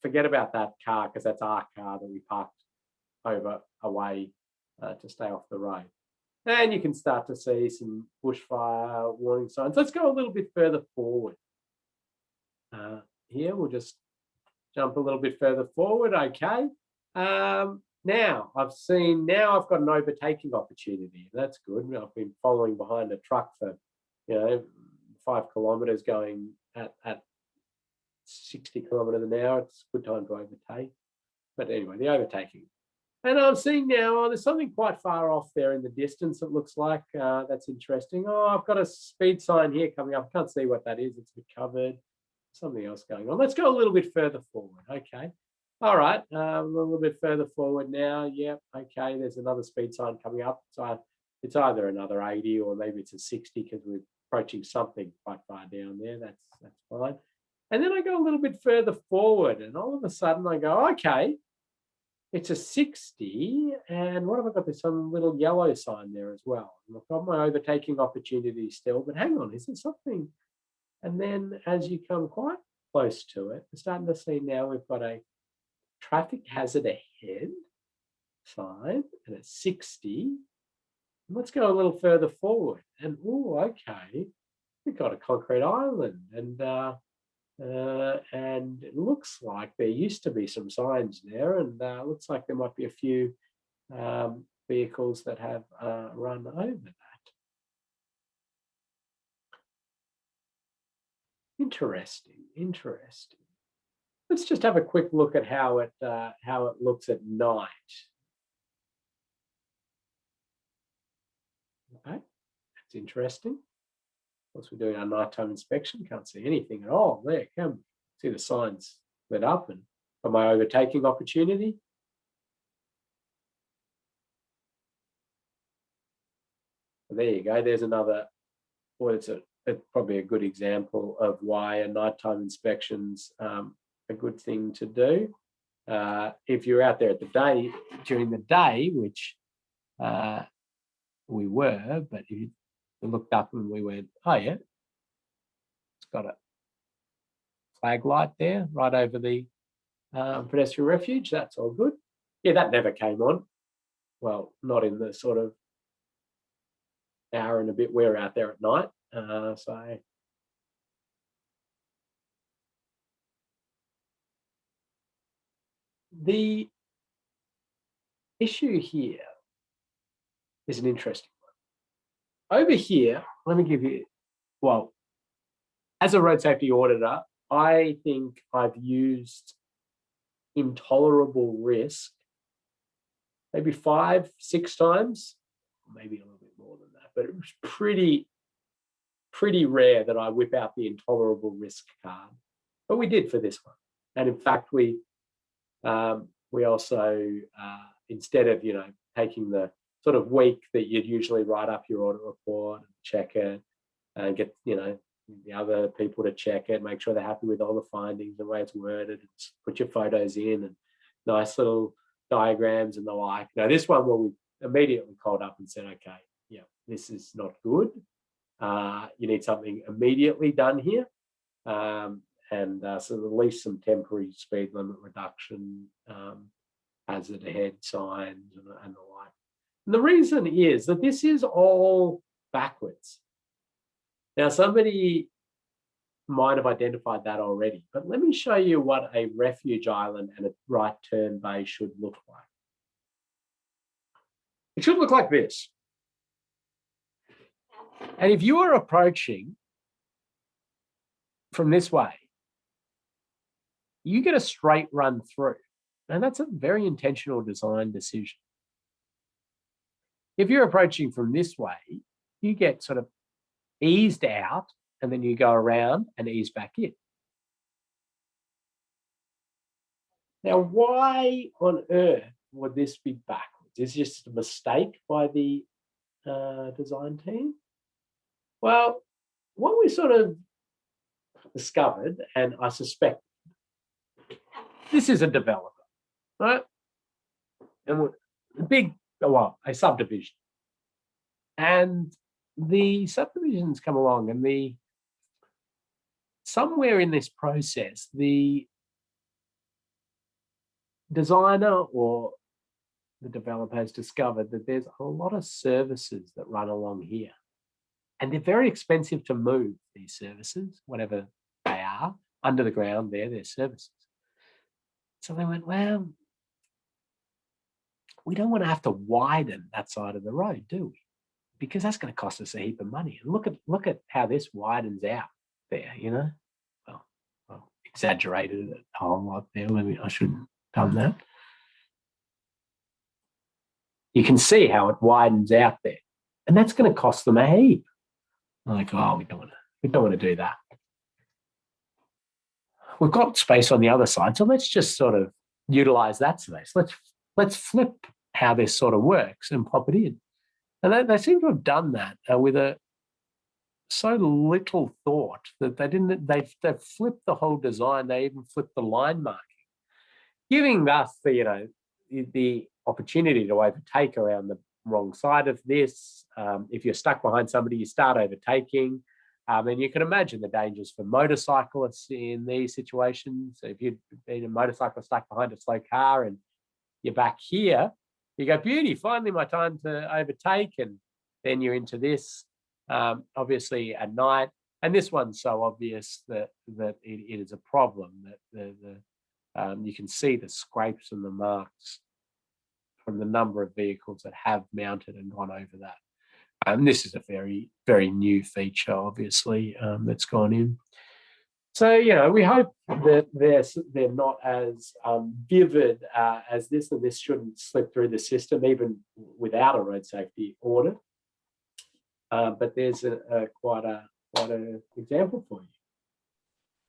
forget about that car, because that's our car that we parked away to stay off the road. And you can start to see some bushfire warning signs. Let's go a little bit further forward. Here, we'll just jump a little bit further forward. Okay. Now I've got an overtaking opportunity. That's good. I've been following behind a truck for 5 kilometers going at 60 kilometers an hour. It's a good time to overtake. But anyway, the overtaking. And I'm seeing now, there's something quite far off there in the distance, it looks like. That's interesting. Oh, I've got a speed sign here coming up. I can't see what that is. It's covered. Something else going on. Let's go a little bit further forward. Okay. All right. A little bit further forward now. Yep. Okay. There's another speed sign coming up. So it's either another 80 or maybe it's a 60, because we're approaching something quite far down there. That's fine. And then I go a little bit further forward, and all of a sudden I go, okay, it's a 60, and what have I got? There's some little yellow sign there as well. And I've got my overtaking opportunity still, but hang on, is there something? And then as you come quite close to it, we're starting to see now we've got a traffic hazard ahead sign, and it's 60. And let's go a little further forward, and okay, we've got a concrete island, and it looks like there used to be some signs there, and it looks like there might be a few vehicles that have run over that. Interesting. Let's just have a quick look at how it looks at night. Okay, that's interesting. Of course, we're doing our nighttime inspection. Can't see anything at all. There, can see the signs lit up, and for my overtaking opportunity. There you go. There's another. Well, it's probably a good example of why a nighttime inspection's a good thing to do. If you're out there during the day, which we were, but we looked up and we went, oh yeah, it's got a flag light there right over the pedestrian refuge. That's all good. Yeah, that never came on. Well, not in the sort of hour and a bit. We're out there at night. So the issue here is an interesting one. Over here, let me give you, well, as a road safety auditor, I think I've used intolerable risk maybe 5-6 times, maybe a little bit more than that, but it was pretty rare that I whip out the intolerable risk card. But we did for this one. And in fact, we also, instead of, taking the sort of week that you'd usually write up your audit report and check it and get, the other people to check it, make sure they're happy with all the findings, the way it's worded, put your photos in and nice little diagrams and the like. Now, this one, we immediately called up and said, okay, yeah, this is not good. You need something immediately done here. So at least some temporary speed limit reduction, hazard ahead signs and the like. And the reason is that this is all backwards. Now, somebody might have identified that already, but let me show you what a refuge island and a right turn bay should look like. It should look like this. And if you are approaching from this way, you get a straight run through. And that's a very intentional design decision. If you're approaching from this way, you get sort of eased out and then you go around and ease back in. Now, why on earth would this be backwards? Is this just a mistake by the design team? Well, what we sort of discovered, and I suspect this is a developer, right? And a subdivision. And the subdivisions come along and somewhere in this process, the designer or the developer has discovered that there's a lot of services that run along here. And they're very expensive to move, these services, whatever they are, under the ground there, they're services. So they went, well, we don't want to have to widen that side of the road, do we? Because that's going to cost us a heap of money. And look at how this widens out there, Well, exaggerated it a whole lot there. Maybe I shouldn't have done that. You can see how it widens out there. And that's going to cost them a heap. Like, oh, we don't want to do that. We've got space on the other side, so let's just sort of utilize that space. Let's flip how this sort of works and pop it in. And they seem to have done that with so little thought that they've flipped the whole design. They even flipped the line marking, giving us the opportunity to overtake around the wrong side of this. If you're stuck behind somebody, you start overtaking. And you can imagine the dangers for motorcyclists in these situations. So if you've been a motorcyclist stuck behind a slow car and you're back here, you go, beauty, finally my time to overtake. And then you're into this, obviously at night. And this one's so obvious that it is a problem, that you can see the scrapes and the marks from the number of vehicles that have mounted and gone over that. And this is a very, very new feature, obviously, that's gone in. So, we hope that they're not as vivid as this, and this shouldn't slip through the system, even without a road safety audit. But there's quite an example for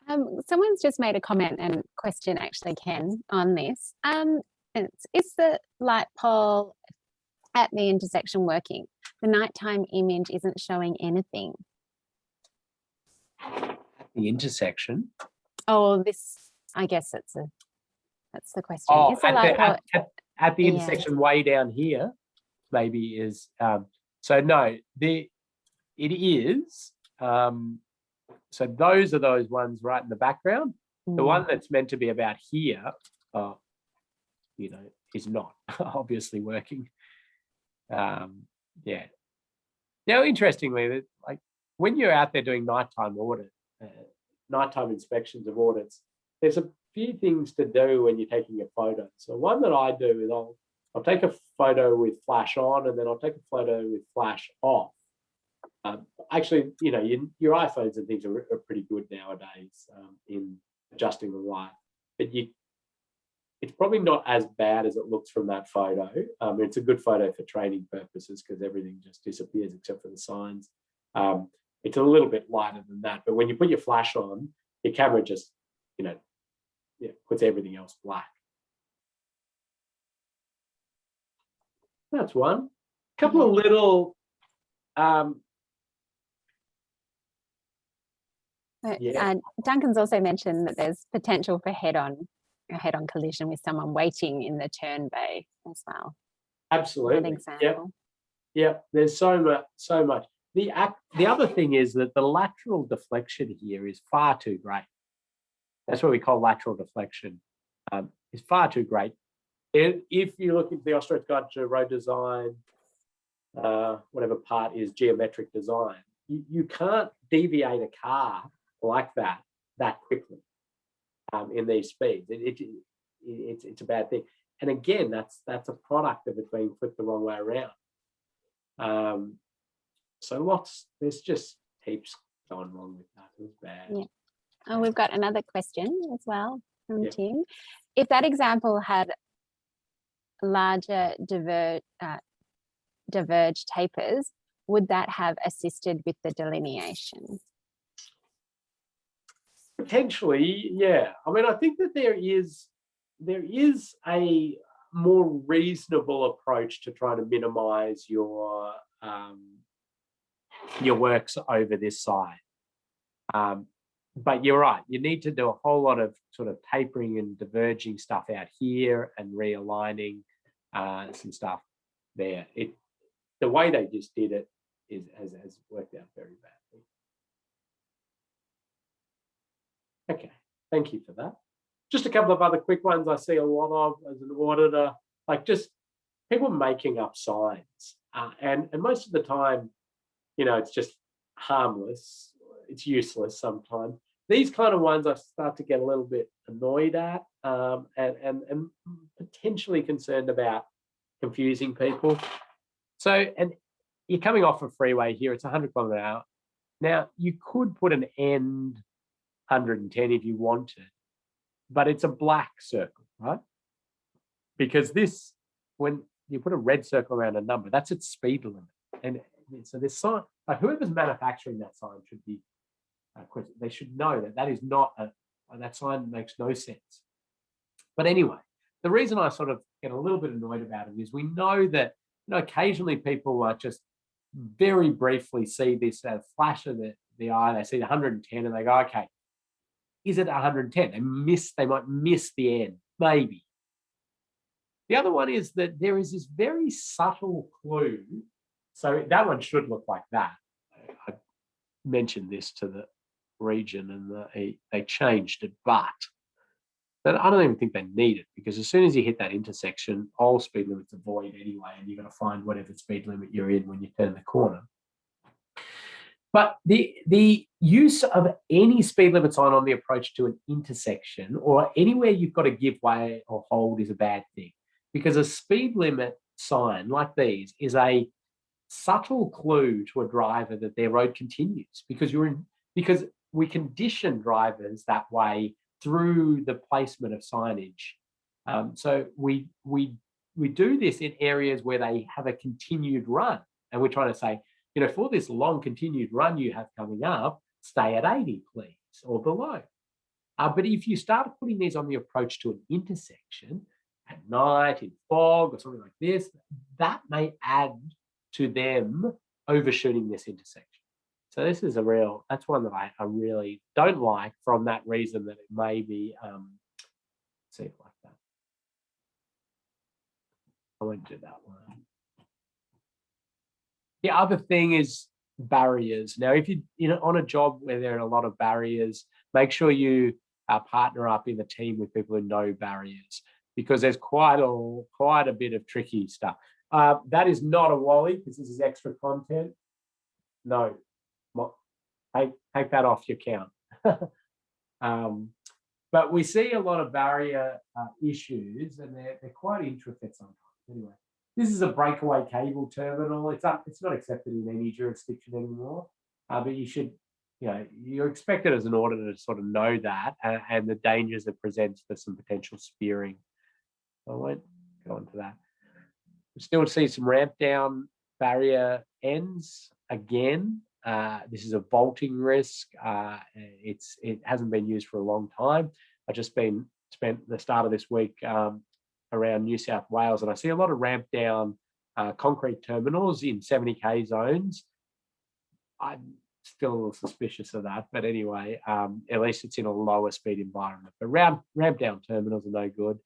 you. Someone's just made a comment and question, actually, Ken, on this. Is the light pole at the intersection working? The nighttime image isn't showing anything. The intersection? Oh, I guess that's the question. Oh, is the light pole at the intersection way down here, maybe is, so no, it is, so those are those ones right in the background. The one that's meant to be about here, is not obviously working. Now, interestingly, that like when you're out there doing nighttime inspections of audits, there's a few things to do when you're taking a photo. So one that I do is I'll take a photo with flash on, and then I'll take a photo with flash off. Actually, your iPhones and things are pretty good nowadays in adjusting the light, but it's probably not as bad as it looks from that photo. It's a good photo for training purposes because everything just disappears except for the signs. It's a little bit lighter than that, but when you put your flash on, your camera just, puts everything else black. That's one. A couple of little, Duncan's also mentioned that there's potential for a head-on collision with someone waiting in the turn bay as well. Absolutely. Yep. There's so much. The other thing is that the lateral deflection here is far too great. That's what we call lateral deflection. It's far too great. If you look at the Australian Guide to Road Design, whatever part is geometric design, you can't deviate a car like that quickly in these speeds. It's a bad thing. And again, that's a product of it being flipped the wrong way around. So there's just heaps going wrong with that. It was bad. Yeah. Oh, we've got another question as well from Tim. If that example had larger diverged tapers, would that have assisted with the delineation? Potentially, yeah. I mean, I think that there is a more reasonable approach to trying to minimize your works over this side. But you're right, you need to do a whole lot of sort of tapering and diverging stuff out here and realigning some stuff there. The way they just did it has worked out very badly. Okay, thank you for that. Just a couple of other quick ones I see a lot of as an auditor, like just people making up signs. And most of the time, it's just harmless. It's useless sometimes. These kind of ones I start to get a little bit annoyed at and potentially concerned about confusing people. So, and you're coming off a freeway here, it's 100 kilometers an hour. Now, you could put an end 110 if you wanted, but it's a black circle, right? Because this, when you put a red circle around a number, that's its speed limit. And so this sign, whoever's manufacturing that sign should be, they should know that is not that sign makes no sense. But anyway, the reason I sort of get a little bit annoyed about it is we know that occasionally people are just very briefly see this flash of the eye, they see the 110 and they go, okay, is it 110? They might miss the end, maybe. The other one is that there is this very subtle clue. So that one should look like that. I mentioned this to the region and they changed it, but I don't even think they need it, because as soon as you hit that intersection, all speed limits are void anyway, and you've got to find whatever speed limit you're in when you turn the corner. But the use of any speed limit sign on the approach to an intersection or anywhere you've got to give way or hold is a bad thing, because a speed limit sign like these is a subtle clue to a driver that their road continues, because we condition drivers that way through the placement of signage. So we do this in areas where they have a continued run, and we're trying to say, for this long continued run you have coming up, stay at 80, please, or below. But if you start putting these on the approach to an intersection at night in fog or something like this, that may add to them overshooting this intersection. So this is that's one that I really don't like, from that reason that it may be, see it like that. I won't do that one. The other thing is barriers. Now, if you're on a job where there are a lot of barriers, make sure you partner up in a team with people who know barriers, because there's quite a bit of tricky stuff. That is not a wally, because this is extra content. no, take that off your count. But we see a lot of barrier issues, and they're quite intricate sometimes. Anyway, this is a breakaway cable terminal. It's not accepted in any jurisdiction anymore, but you should, you're expected as an auditor to sort of know that and the dangers it presents for some potential spearing. I won't go into that. We still see some ramp down barrier ends again. This is a vaulting risk. It hasn't been used for a long time. I've just spent the start of this week around New South Wales, and I see a lot of ramp down concrete terminals in 70k zones. I'm still a little suspicious of that, but anyway, at least it's in a lower speed environment. But ramp down terminals are no good.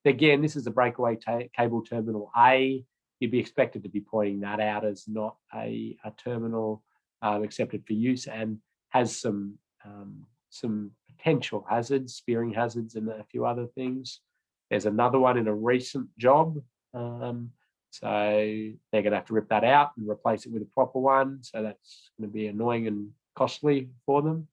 Again, this is a breakaway cable terminal A. You'd be expected to be pointing that out as not a terminal accepted for use, and has some potential hazards, spearing hazards, and a few other things. There's another one in a recent job, so they're going to have to rip that out and replace it with a proper one. So that's going to be annoying and costly for them.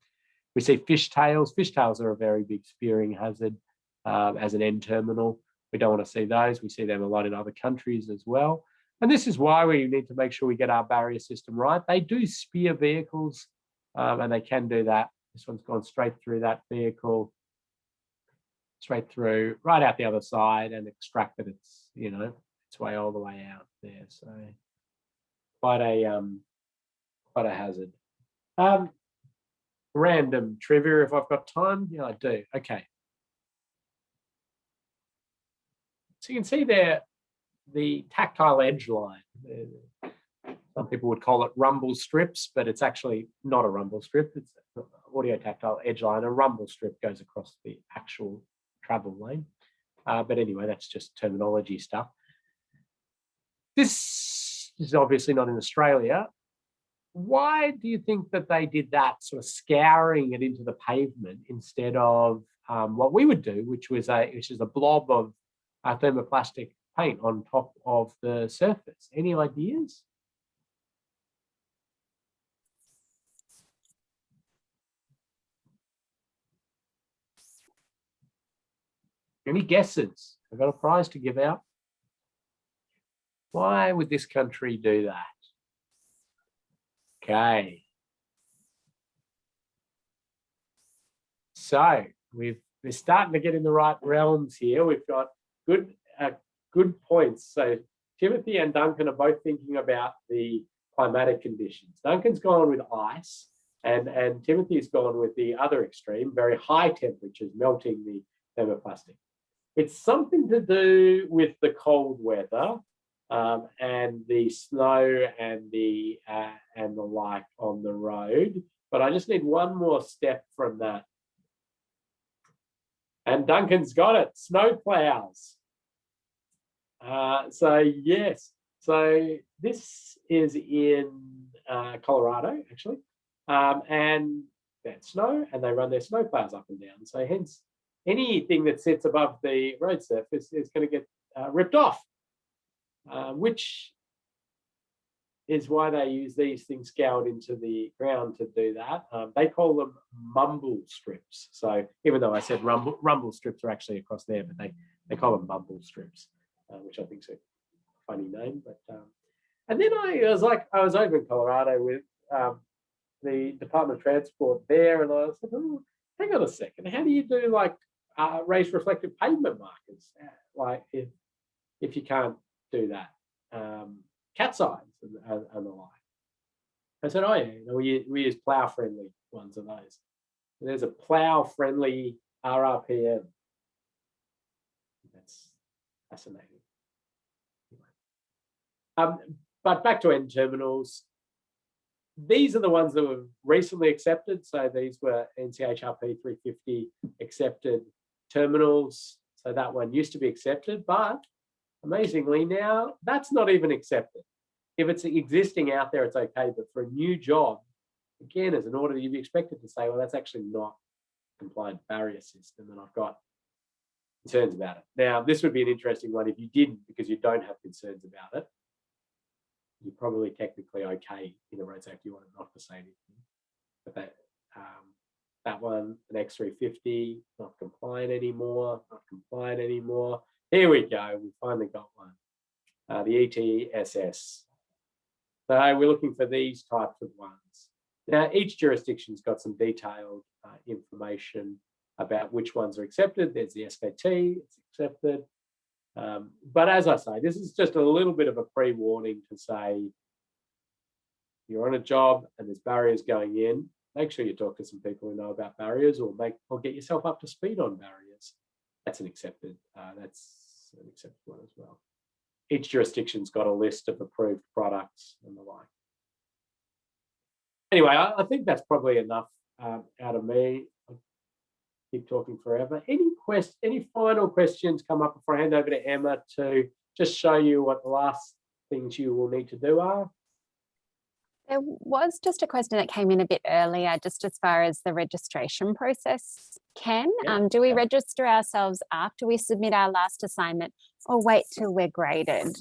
We see fishtails. Fishtails are a very big spearing hazard as an end terminal. We don't want to see those. We see them a lot in other countries as well. And this is why we need to make sure we get our barrier system right. They do spear vehicles, and they can do that. This one's gone straight through that vehicle, straight through, right out the other side, and extracted its way all the way out there. So quite a hazard. Random trivia if I've got time. Yeah, I do. Okay. So you can see there the tactile edge line. Some people would call it rumble strips, but it's actually not a rumble strip. It's an audio tactile edge line. A rumble strip goes across the actual travel lane. But anyway, that's just terminology stuff. This is obviously not in Australia. Why do you think that they did that, sort of scouring it into the pavement instead of what we would do, which is a blob of thermoplastic paint on top of the surface? Any ideas? Any guesses? I've got a prize to give out. Why would this country do that? Okay. So we're starting to get in the right realms here. We've got good points. So Timothy and Duncan are both thinking about the climatic conditions. Duncan's gone with ice, and Timothy's gone with the other extreme, very high temperatures, melting the thermoplastic. It's something to do with the cold weather and the snow and the like on the road. But I just need one more step from that. And Duncan's got it. Snow plows. So yes. So this is in Colorado, actually. And that's snow, and they run their snow plows up and down. So hence, anything that sits above the road surface is going to get ripped off, which is why they use these things scoured into the ground to do that. They call them mumble strips. So even though I said rumble strips are actually across there, but they call them mumble strips, which I think is a funny name. But and then I was over in Colorado with the Department of Transport there, and I said, oh, hang on a second, how do you do like raised reflective pavement markers, like if you can't do that, cat signs and the like? I said, oh yeah, we use plow friendly ones of those. And there's a plow friendly RRPM. That's fascinating. But back to end terminals. These are the ones that were recently accepted. So these were NCHRP 350 accepted terminals. So that one used to be accepted, but amazingly now that's not even accepted. If it's existing out there, it's okay. But for a new job, again, as an auditor, you'd be expected to say, well, that's actually not a compliant barrier system, and I've got concerns about it. Now, this would be an interesting one if you didn't, because you don't have concerns about it. you're probably technically okay in the road safety order not to say anything. But that one, an X350, not compliant anymore, not compliant anymore. Here we go, we finally got one. The ETSS. So we're looking for these types of ones. Now, each jurisdiction's got some detailed information about which ones are accepted. There's the SVT, it's accepted. But as I say, this is just a little bit of a pre-warning to say you're on a job and there's barriers going in. Make sure you talk to some people who know about barriers, or get yourself up to speed on barriers. That's an accepted one as well. Each jurisdiction's got a list of approved products and the like. Anyway, I think that's probably enough out of me. I'll keep talking forever. Any final questions come up before I hand over to Emma to just show you what the last things you will need to do are? There was just a question that came in a bit earlier, just as far as the registration process. Do we register ourselves after we submit our last assignment, or wait till we're graded?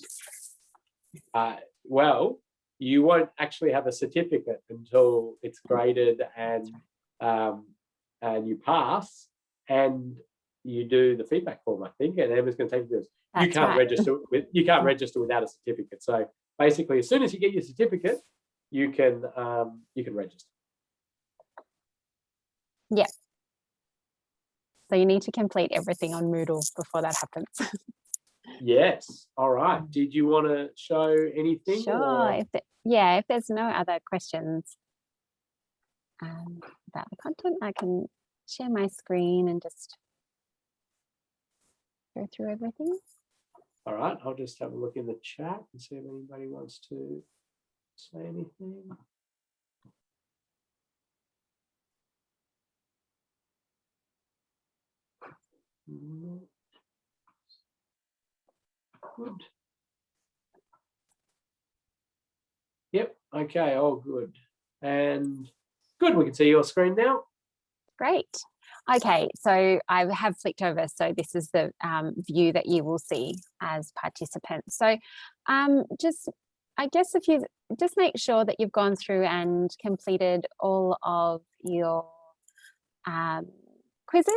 Well, you won't actually have a certificate until it's graded and you pass and you do the feedback form, I think, and Emma's going to take this. You can't register without a certificate. So basically, as soon as you get your certificate, you can register. Yeah. So you need to complete everything on Moodle before that happens. Yes. All right. Did you want to show anything? Sure. If there's no other questions about the content, I can share my screen and just go through everything. All right. I'll just have a look in the chat and see if anybody wants to say anything. Good. Yep. Okay. All good. And good. We can see your screen now. Great. Okay. So I have flicked over. So this is the view that you will see as participants. So I guess if you just make sure that you've gone through and completed all of your quizzes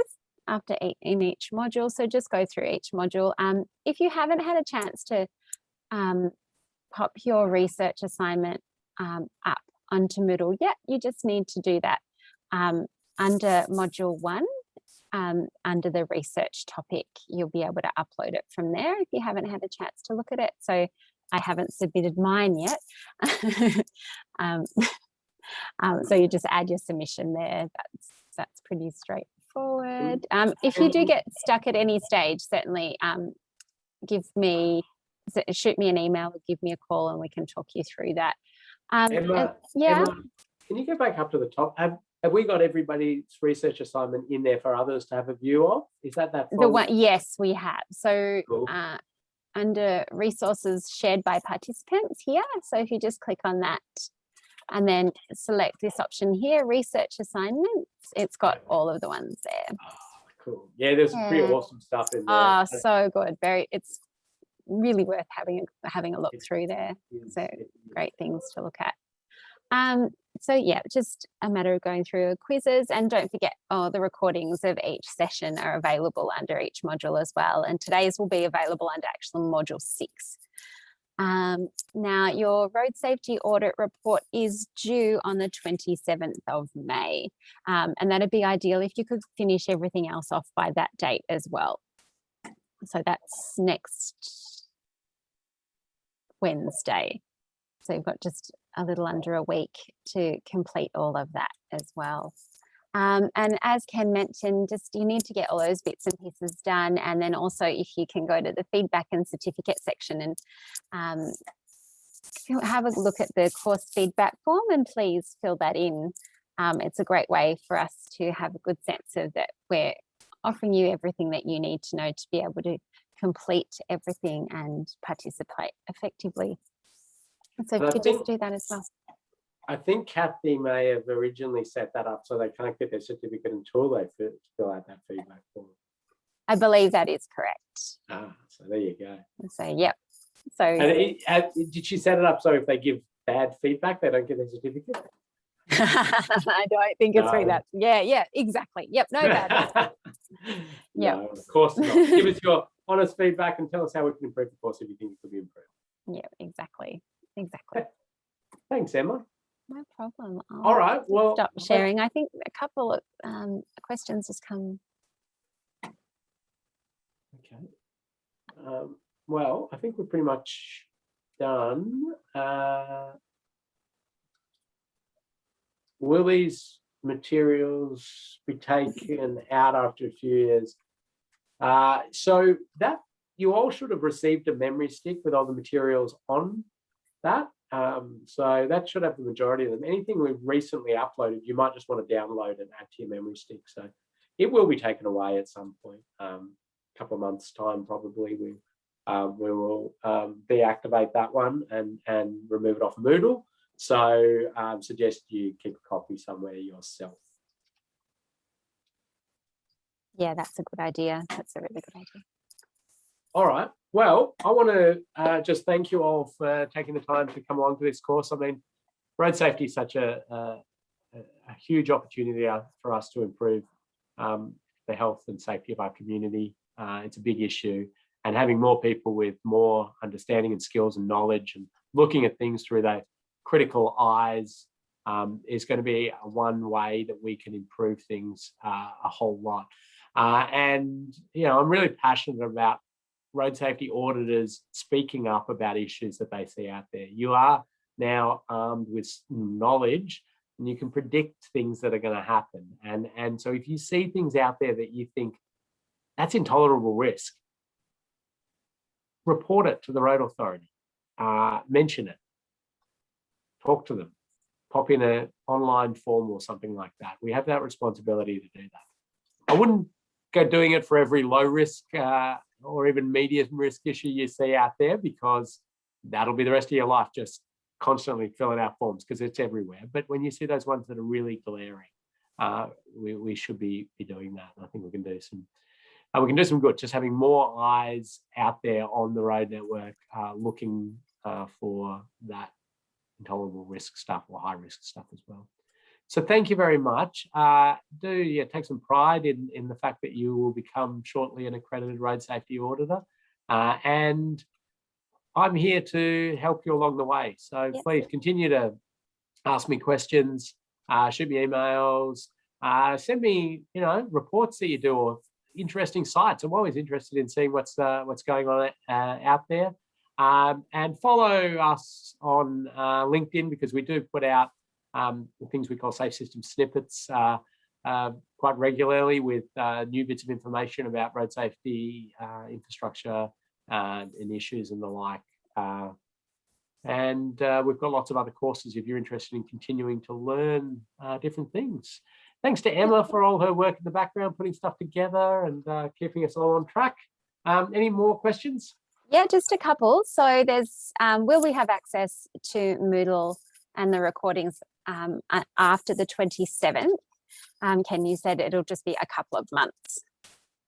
in each module. So just go through each module. If you haven't had a chance to pop your research assignment up onto Moodle yet, you just need to do that under module 1. Under the research topic, you'll be able to upload it from there if you haven't had a chance to look at it. So I haven't submitted mine yet. So you just add your submission there. That's pretty straightforward. If you do get stuck at any stage, certainly shoot me an email or give me a call and we can talk you through that. Emma, can you go back up to the top? Have we got everybody's research assignment in there for others to have a view of? Is that the one? Yes, we have. So cool. Under resources shared by participants here. So if you just click on that and then select this option here, research assignments, it's got all of the ones there. Oh, cool. Yeah, there's some pretty awesome stuff in there. Oh, so good. It's really worth having a look through there. So great things to look at. So yeah, just a matter of going through quizzes, and don't forget, the recordings of each session are available under each module as well. And today's will be available under actual module 6. Now your road safety audit report is due on the 27th of May. And that'd be ideal if you could finish everything else off by that date as well. So that's next Wednesday. So you've got just a little under a week to complete all of that as well. And as Ken mentioned, you need to get all those bits and pieces done. And then also if you can go to the feedback and certificate section and have a look at the course feedback form and please fill that in. It's a great way for us to have a good sense of that we're offering you everything that you need to know to be able to complete everything and participate effectively. So if you could just do that as well. I think Kathy may have originally set that up so they can't get their certificate until they fill out that feedback form. I believe that is correct. So there you go. So, yep. So did she set it up so if they give bad feedback, they don't get their certificate? I don't think it's through that. Yeah, exactly. Yep, no bad. No, of course not. Give us your honest feedback and tell us how we can improve the course if you think it could be improved. Yeah, exactly. Thanks, Emma. No problem. All right. Well, stop sharing. I think a couple of questions just come. Okay. Well, I think we're pretty much done. Will these materials be taken out after a few years? So that you all should have received a memory stick with all the materials on that. So that should have the majority of them. Anything we've recently uploaded, you might just want to download and add to your memory stick. So it will be taken away at some point. A couple of months' time, probably. We will deactivate that one and remove it off Moodle. So suggest you keep a copy somewhere yourself. Yeah, that's a good idea. That's a really good idea. All right. Well, I want to just thank you all for taking the time to come along to this course. I mean, road safety is such a huge opportunity for us to improve the health and safety of our community. It's a big issue, and having more people with more understanding and skills and knowledge and looking at things through those critical eyes is going to be one way that we can improve things a whole lot. And, you know, I'm really passionate about road safety auditors speaking up about issues that they see out there. You are now armed with knowledge and you can predict things that are going to happen. And so if you see things out there that you think that's intolerable risk, report it to the road authority, mention it, talk to them, pop in an online form or something like that. We have that responsibility to do that. I wouldn't go doing it for every low risk or even medium risk issue you see out there, because that'll be the rest of your life, just constantly filling out forms because it's everywhere. But when you see those ones that are really glaring, we should be doing that. And I think we can do some good, just having more eyes out there on the road network looking for that intolerable risk stuff or high risk stuff as well. So thank you very much. Do take some pride in the fact that you will become shortly an accredited road safety auditor. And I'm here to help you along the way. So please continue to ask me questions, shoot me emails, send me, reports that you do or interesting sites. I'm always interested in seeing what's going on out there. And follow us on LinkedIn, because we do put out the things we call safe system snippets quite regularly with new bits of information about road safety infrastructure and issues and the like. And we've got lots of other courses if you're interested in continuing to learn different things. Thanks to Emma for all her work in the background, putting stuff together and keeping us all on track. Any more questions? Yeah, just a couple. So there's, will we have access to Moodle and the recordings after the 27th? Ken, you said it'll just be a couple of months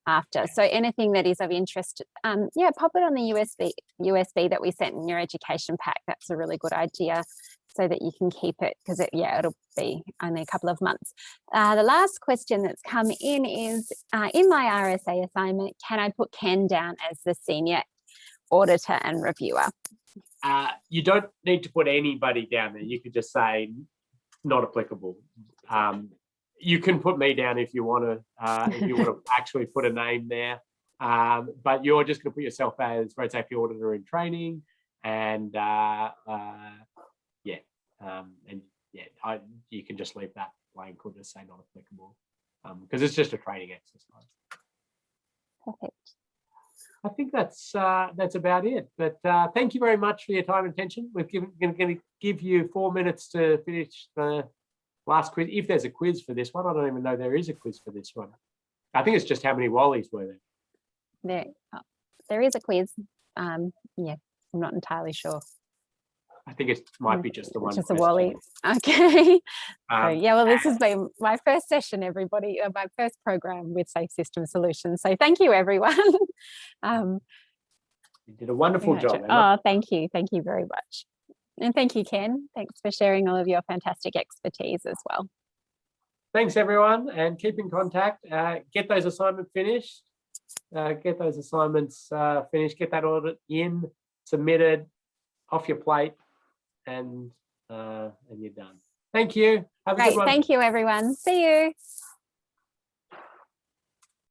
after. So anything that is of interest, pop it on the USB that we sent in your education pack. That's a really good idea, so that you can keep it, because it'll be only a couple of months. The last question that's come in is, in my RSA assignment, can I put Ken down as the senior auditor and reviewer? You don't need to put anybody down there. You could just say not applicable. You can put me down if you want to actually put a name there, but you're just going to put yourself as road safety auditor in training, and you can just leave that blank or just say not applicable, because it's just a training exercise. Perfect. I think that's about it. But thank you very much for your time and attention. We're going to give you 4 minutes to finish the last quiz. If there's a quiz for this one, I don't even know there is a quiz for this one. I think it's just how many Wallies were there. There is a quiz. I'm not entirely sure. I think it might be just the one. Just a Wally. Okay. This has been my first session, everybody, my first program with Safe System Solutions. So thank you, everyone. You did a wonderful Very much. job, Emma. Oh, thank you. Thank you very much. And thank you, Ken. Thanks for sharing all of your fantastic expertise as well. Thanks, everyone, and keep in contact. Get those assignments finished. Get those assignments finished. Get that audit in, submitted, off your plate, and you're done. Thank you. Have a Great. good one. Thank you, everyone. See you.